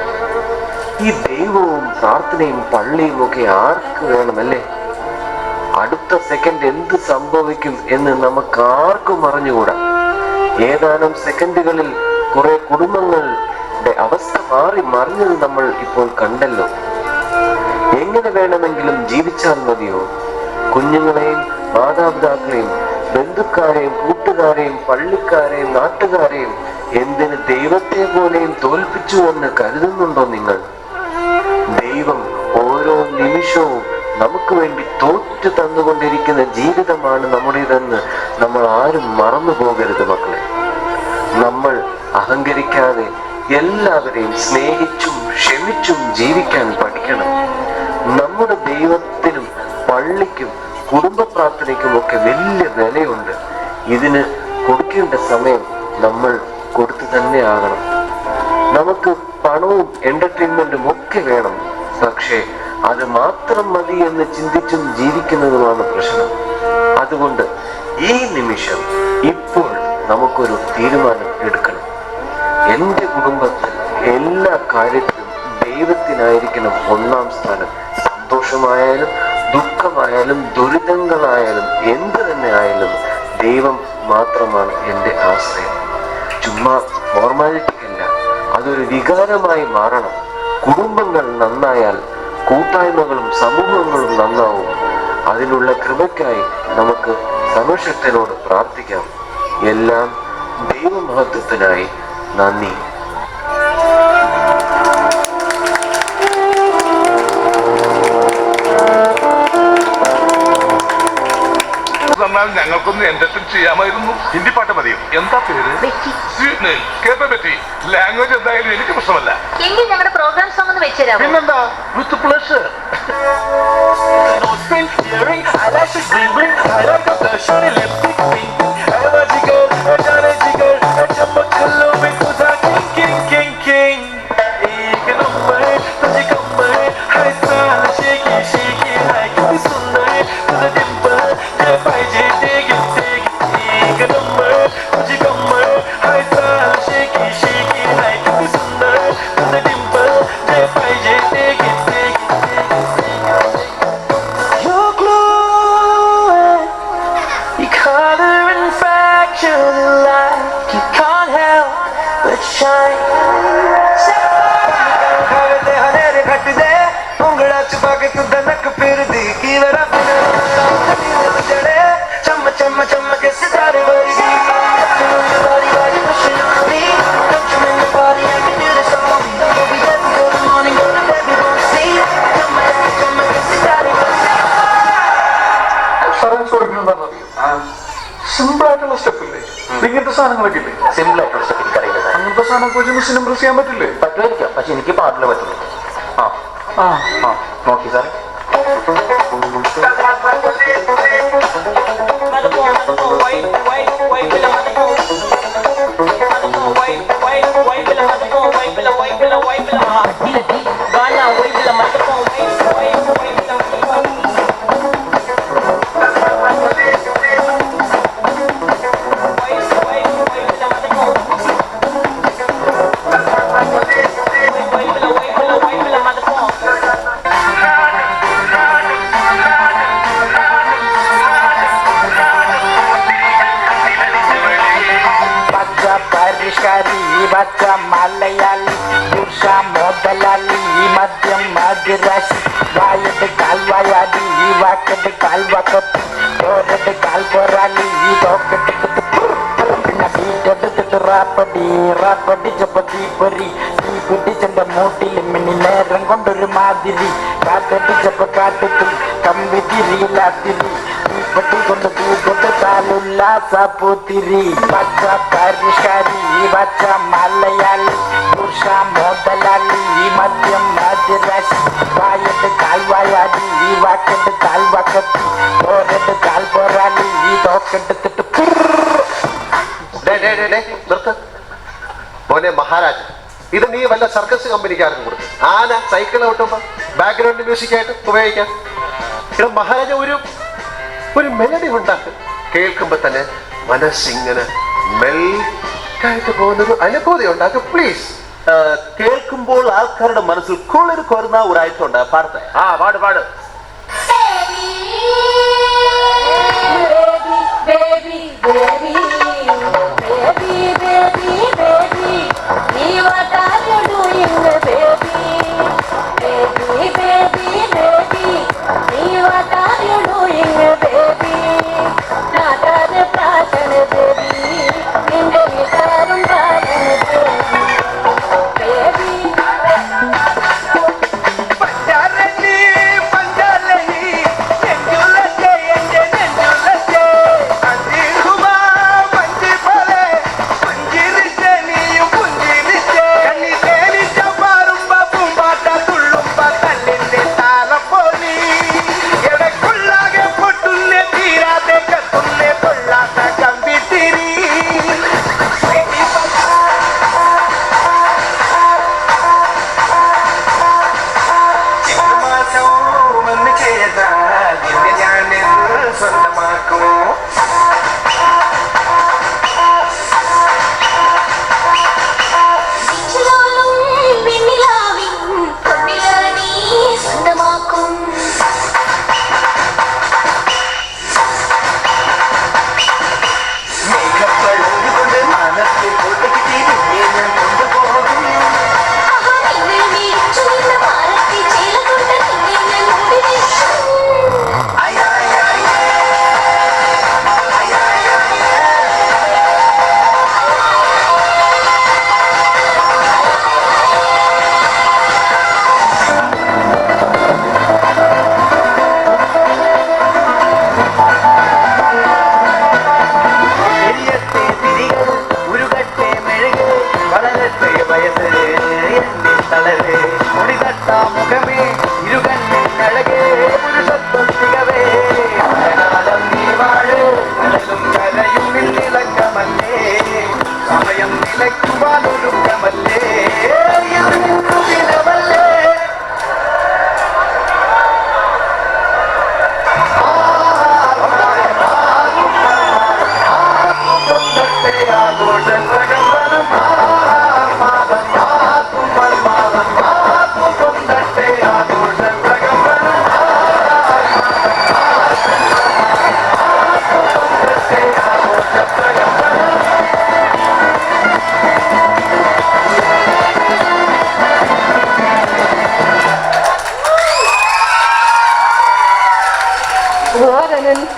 ഈ ദൈവവും പ്രാർത്ഥനയും പള്ളിയും ഒക്കെ ആർക്ക് വേണമല്ലേ? അടുത്ത സെക്കൻഡ് എന്ത് സംഭവിക്കും എന്ന് നമുക്ക് ആർക്കും അറിഞ്ഞുകൂടാ. ഏതാനും സെക്കൻഡുകളിൽ കുറെ കുടുംബങ്ങളുടെ അവസ്ഥ മാറി മറിഞ്ഞത് നമ്മൾ ഇപ്പോൾ കണ്ടല്ലോ. എങ്ങനെ വേണമെങ്കിലും ജീവിച്ചാൽ മതിയോ? കുഞ്ഞുങ്ങളെയും മാതാപിതാക്കളെയും ബന്ധുക്കാരെയും കൂട്ടുകാരെയും പള്ളിക്കാരെയും നാട്ടുകാരെയും എന്തിന് ദൈവത്തെ പോലെയും തോൽപ്പിച്ചു എന്ന് കരുതുന്നുണ്ടോ നിങ്ങൾ? ദൈവം ഓരോ നിമിഷവും നമുക്ക് വേണ്ടി തോറ്റു തന്നുകൊണ്ടിരിക്കുന്ന ജീവിതമാണ് നമ്മുടേതെന്ന് നമ്മൾ ആരും മറന്നു പോകരുത് മക്കളെ. നമ്മൾ അഹങ്കരിക്കാതെ എല്ലാവരെയും സ്നേഹിച്ചും ക്ഷമിച്ചും ജീവിക്കാൻ പഠിക്കണം. നമ്മുടെ ദൈവത്തിനും പള്ളിക്കും കുടുംബ പ്രാർത്ഥനയ്ക്കും ഒക്കെ വലിയ വിലയുണ്ട്. ഇതിന് കൊടുക്കേണ്ട സമയം നമ്മൾ കൊടുത്തു തന്നെ ആകണം. നമുക്ക് പണവും എന്റർടൈൻമെന്റും ഒക്കെ വേണം, പക്ഷേ അത് മാത്രം മതി എന്ന് ചിന്തിച്ചും ജീവിക്കുന്നതുമാണ് പ്രശ്നം. അതുകൊണ്ട് ഈ നിമിഷം ഇപ്പോൾ നമുക്കൊരു തീരുമാനം എടുക്കണം. എൻ്റെ കുടുംബത്തിൽ എല്ലാ കാര്യത്തിലും ദൈവത്തിനായിരിക്കണം ഒന്നാം സ്ഥാനം. സന്തോഷമായാലും ദുഃഖമായാലും ദുരിതങ്ങളായാലും എന്ത് തന്നെ ആയാലും ദൈവം മാത്രമാണ് എൻ്റെ ആശ്രയം. ചുമ്മാ ഫോർമാലിറ്റിക്കല്ല, അതൊരു വികാരമായി മാറണം. കുടുംബങ്ങൾ നന്നായാൽ കൂട്ടായ്മകളും സമൂഹങ്ങളും നന്നാവും. അതിനുള്ള കൃപയ്ക്കായി നമുക്ക് സർവശക്തനോട് പ്രാർത്ഥിക്കാം. എല്ലാം ദൈവമഹത്വത്തിനായി. നന്ദി. തന്നാൽ ഞങ്ങൾക്കൊന്ന് എന്റർടൈൻ ചെയ്യാമായിരുന്നു. ഹിന്ദി പാട്ട് മതിയോ? എന്താ പേര്? കേട്ടോ പറ്റി. ലാംഗ്വേജ് എന്തായാലും എനിക്ക് പ്രശ്നമല്ല. എങ്കിൽ ഞങ്ങളുടെ പ്രോഗ്രാം സോങ് ഒന്ന് വെച്ചുതരാം. പിന്നെന്താ, വിത്ത് പ്ലഷർ. സിമ്പിൾ ആയിട്ടുള്ള സ്റ്റെപ്പ് ഇല്ലേ? ഇങ്ങനത്തെ സാധനങ്ങളൊക്കെ ഇല്ലേ? സിമ്പിൾ ആയിട്ടുള്ള സ്റ്റെപ്പ് എനിക്കറിയില്ല. അങ്ങനത്തെ സാധനമൊക്കെ വെച്ച് മിസ്സിന് ഇംപ്രസ് ചെയ്യാൻ പറ്റില്ലേ? പറ്റുമായിരിക്കാം, പക്ഷെ എനിക്ക് പാട്ടില് പറ്റുള്ളൂ. നോക്കി സാറേ. baca Malayali, Bursa Modalali, Madhyam Madhirashi, Vayad Kalvayadi, Vakad Kalvakati, Torad Kalvarali, Dokad Rapadi, Rapadi Japati Pari, Pudi Chanda Moti, Miniler, Gondor Madiri, Katati Japakati, Kambidiri Latiri, Pati Gondu, Talula Saputiri, Bacha Karishari, Bacha Malayali, Bursa Modalali, Madhyam Madhirashi, Vayad Kalvayadi, Vakad Kalvakati, Torad Kalvarali, Dokad മോനെ മഹാരാജ, ഇത് നീ വല്ല സർക്കസ് കമ്പനിക്കാർക്ക് കൊടുക്കും. ആന സൈക്കിൾ ഓട്ടുമ്പോ ബാക്ക്ഗ്രൗണ്ട് മ്യൂസിക് ആയിട്ട് ഉപയോഗിക്കാം. ഇവിടെ മഹാരാജ ഒരു മെലഡി ഉണ്ടാക്കും. കേൾക്കുമ്പോ തന്നെ മനസ്സിങ്ങനെ മെൽറ്റായിട്ട് പോകുന്നൊരു അനുഭൂതി ഉണ്ടാക്കും. പ്ലീസ്. കേൾക്കുമ്പോൾ ആൾക്കാരുടെ മനസ്സിൽ കുളിർ കോരുന്ന ഒരു ആയിട്ടുണ്ട്. പാടത്തെ പാട് പാട്.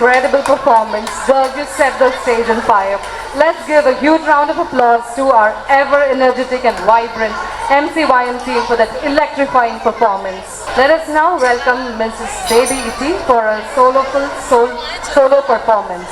incredible performance. Burgess set the stage on fire. Let's give a huge round of applause to our ever energetic and vibrant MCYM team for that electrifying performance. Let us now welcome Mrs. Baby Iti for a solo performance.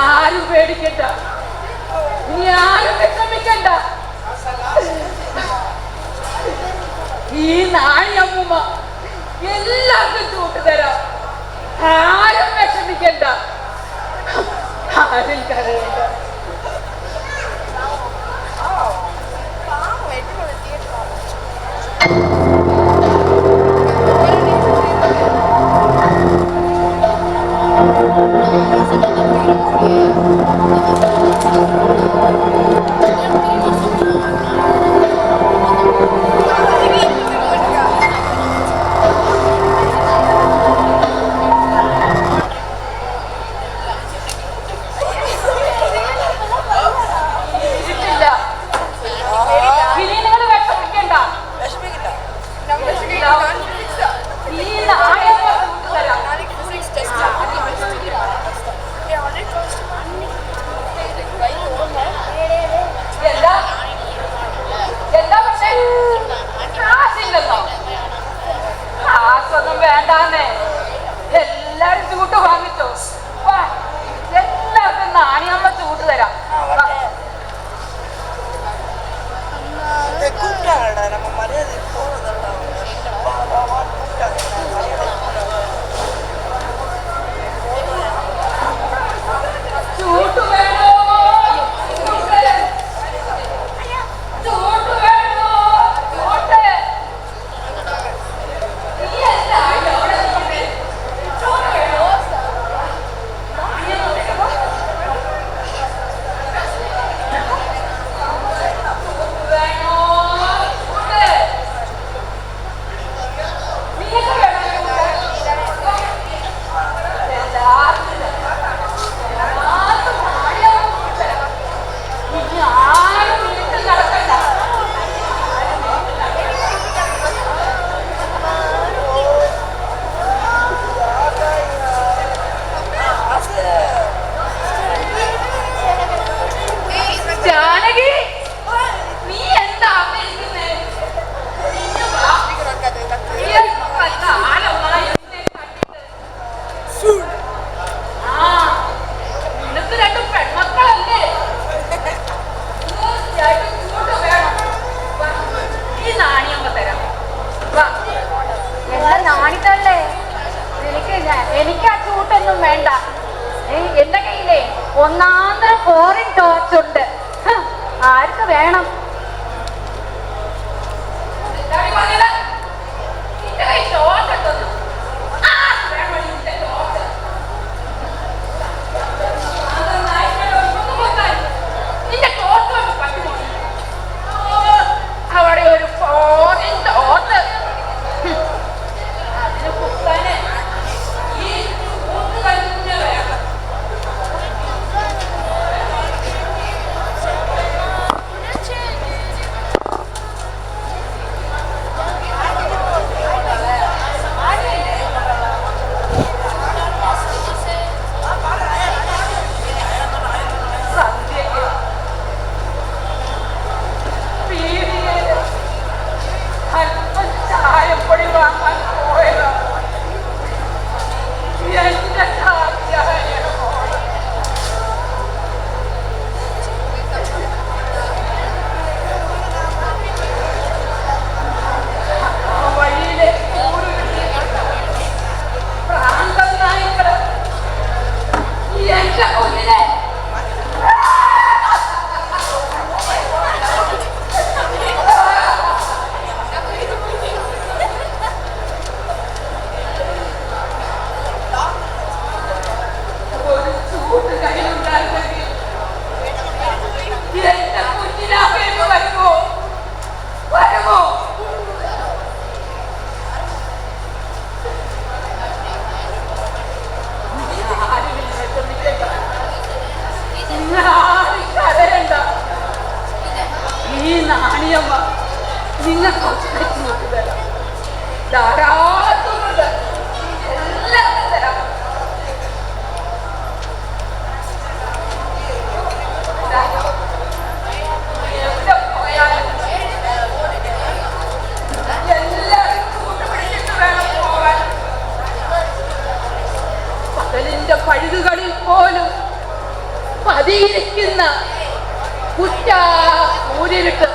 ആരും പേടിക്കണ്ട, ഇനി ആരും വിഷമിക്കണ്ട. ഈ നാണിയമ്മ എല്ലാവർക്കും കൂട്ടുതരാം. ആരും വിഷമിക്കണ്ട, ആരും കരയണ്ട. ഒന്നാന്തര ഫോറിൻ ടോർച്ച് ഉണ്ട്. ആർക്ക് വേണം? അവിടെ ഒരു ഫോറിൻ ടോർച്ച് അതിന് കുത്താന് ഈ തന്നെ വേണം. ചായപ്പൊടി വാങ്ങാൻ പോയതാ. എന്റെ വഴിയിലെ പ്രാന്തം നായ്ക്കള് എന്റെ കുഞ്ഞിനെ ഈ നാണിയമ്മ നിങ്ങൾക്ക് ധാരാളമുണ്ട്. എല്ലാം തരാം. എവിടെ പോയാലും എല്ലാവരും കൂട്ടുപിടിച്ചിട്ട് വേണം പോകാൻ. പകലിന്റെ പഴുതുകളിൽ പോലും പതിയിരിക്കുന്ന കൂരിരുട്ട്.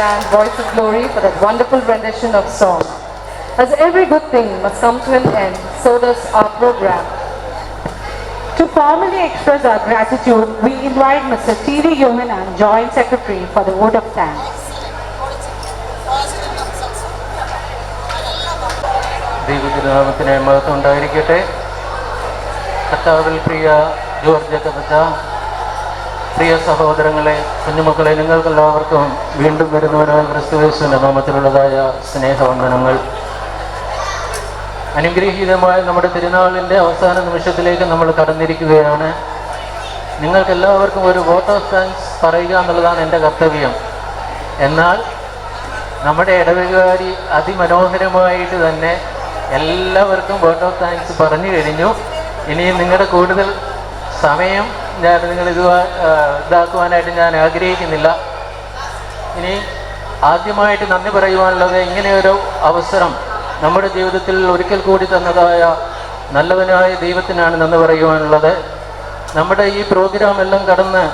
band Voice of Glory for that wonderful rendition of song. As every good thing must come to an end, so does our program. To formally express our gratitude, we invite Mr. T.V. Yohanan, Joint Secretary, for the vote of thanks. ദൈവനാമത്തിന് മഹത്വം ഉണ്ടായിരിക്കട്ടെ. കർത്താവിൽ പ്രിയ ജോർജ് കബച്ച, പ്രിയ സഹോദരങ്ങളെ, കുഞ്ഞുമക്കളെ, നിങ്ങൾക്കെല്ലാവർക്കും വീണ്ടും വരുന്നവനായ ക്രിസ്തുയേശുവിന്റെ നാമത്തിലുള്ളതായ സ്നേഹവന്ദനങ്ങൾ. അനുഗ്രഹീതമായ നമ്മുടെ തിരുനാളിൻ്റെ അവസാന നിമിഷത്തിലേക്ക് നമ്മൾ കടന്നിരിക്കുകയാണ്. നിങ്ങൾക്കെല്ലാവർക്കും ഒരു വോട്ട് ഓഫ് താങ്ക്സ് പറയുക എന്നുള്ളതാണ് എൻ്റെ കർത്തവ്യം. എന്നാൽ നമ്മുടെ ഇടവകാരി അതിമനോഹരമായിട്ട് തന്നെ എല്ലാവർക്കും വോട്ട് ഓഫ് താങ്ക്സ് പറഞ്ഞു കഴിഞ്ഞു. ഇനിയും നിങ്ങളുടെ കൂടുതൽ സമയം നിങ്ങൾ ഇതാക്കുവാനായിട്ട് ഞാൻ ആഗ്രഹിക്കുന്നില്ല. ഇനി ആദ്യമായിട്ട് നന്ദി പറയുവാനുള്ളത്, ഇങ്ങനെയൊരു അവസരം നമ്മുടെ ജീവിതത്തിൽ ഒരിക്കൽ കൂടി തന്നതായ നല്ലവനായ ദൈവത്തിനാണ് നന്ദി പറയുവാനുള്ളത്. നമ്മുടെ ഈ പ്രോഗ്രാം എല്ലാം കടന്ന്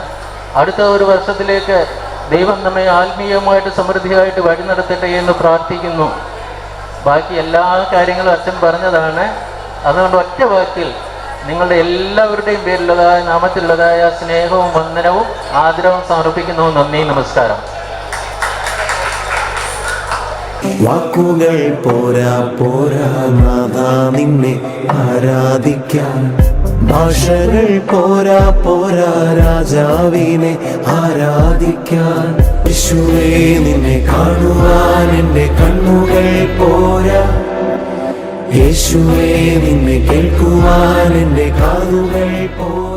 അടുത്ത ഒരു വർഷത്തിലേക്ക് ദൈവം നമ്മെ ആത്മീയമായിട്ട് സമൃദ്ധിയായിട്ട് വഴി നടത്തട്ടെ എന്ന് പ്രാർത്ഥിക്കുന്നു. ബാക്കി എല്ലാ കാര്യങ്ങളും അച്ഛൻ പറഞ്ഞതാണ്. അതുകൊണ്ട് ഒറ്റ വാക്കിൽ നിങ്ങളുടെ എല്ലാവരുടെയും പേരിലുള്ളതായ നാമത്തിലുള്ളതായ സ്നേഹവും വന്ദനവും ആദരവും സമർപ്പിക്കുന്നു. നന്ദി, നമസ്കാരം. വാക്കുകൾ പോരാ പോരാ നാഥാ നിന്നെ ആരാധിക്കാൻ, ഭാഷകൾ പോരാ പോരാ രാജാവിനെ ആരാധിക്കാൻ. യേശുവേ നിന്നെ കാണുവാൻ എൻ്റെ കണ്ണുകൾ പോരാ, യേശുവേ നിന്നെ കേൾക്കുവാൻ എൻ്റെ കാതുകൾ പോരാ.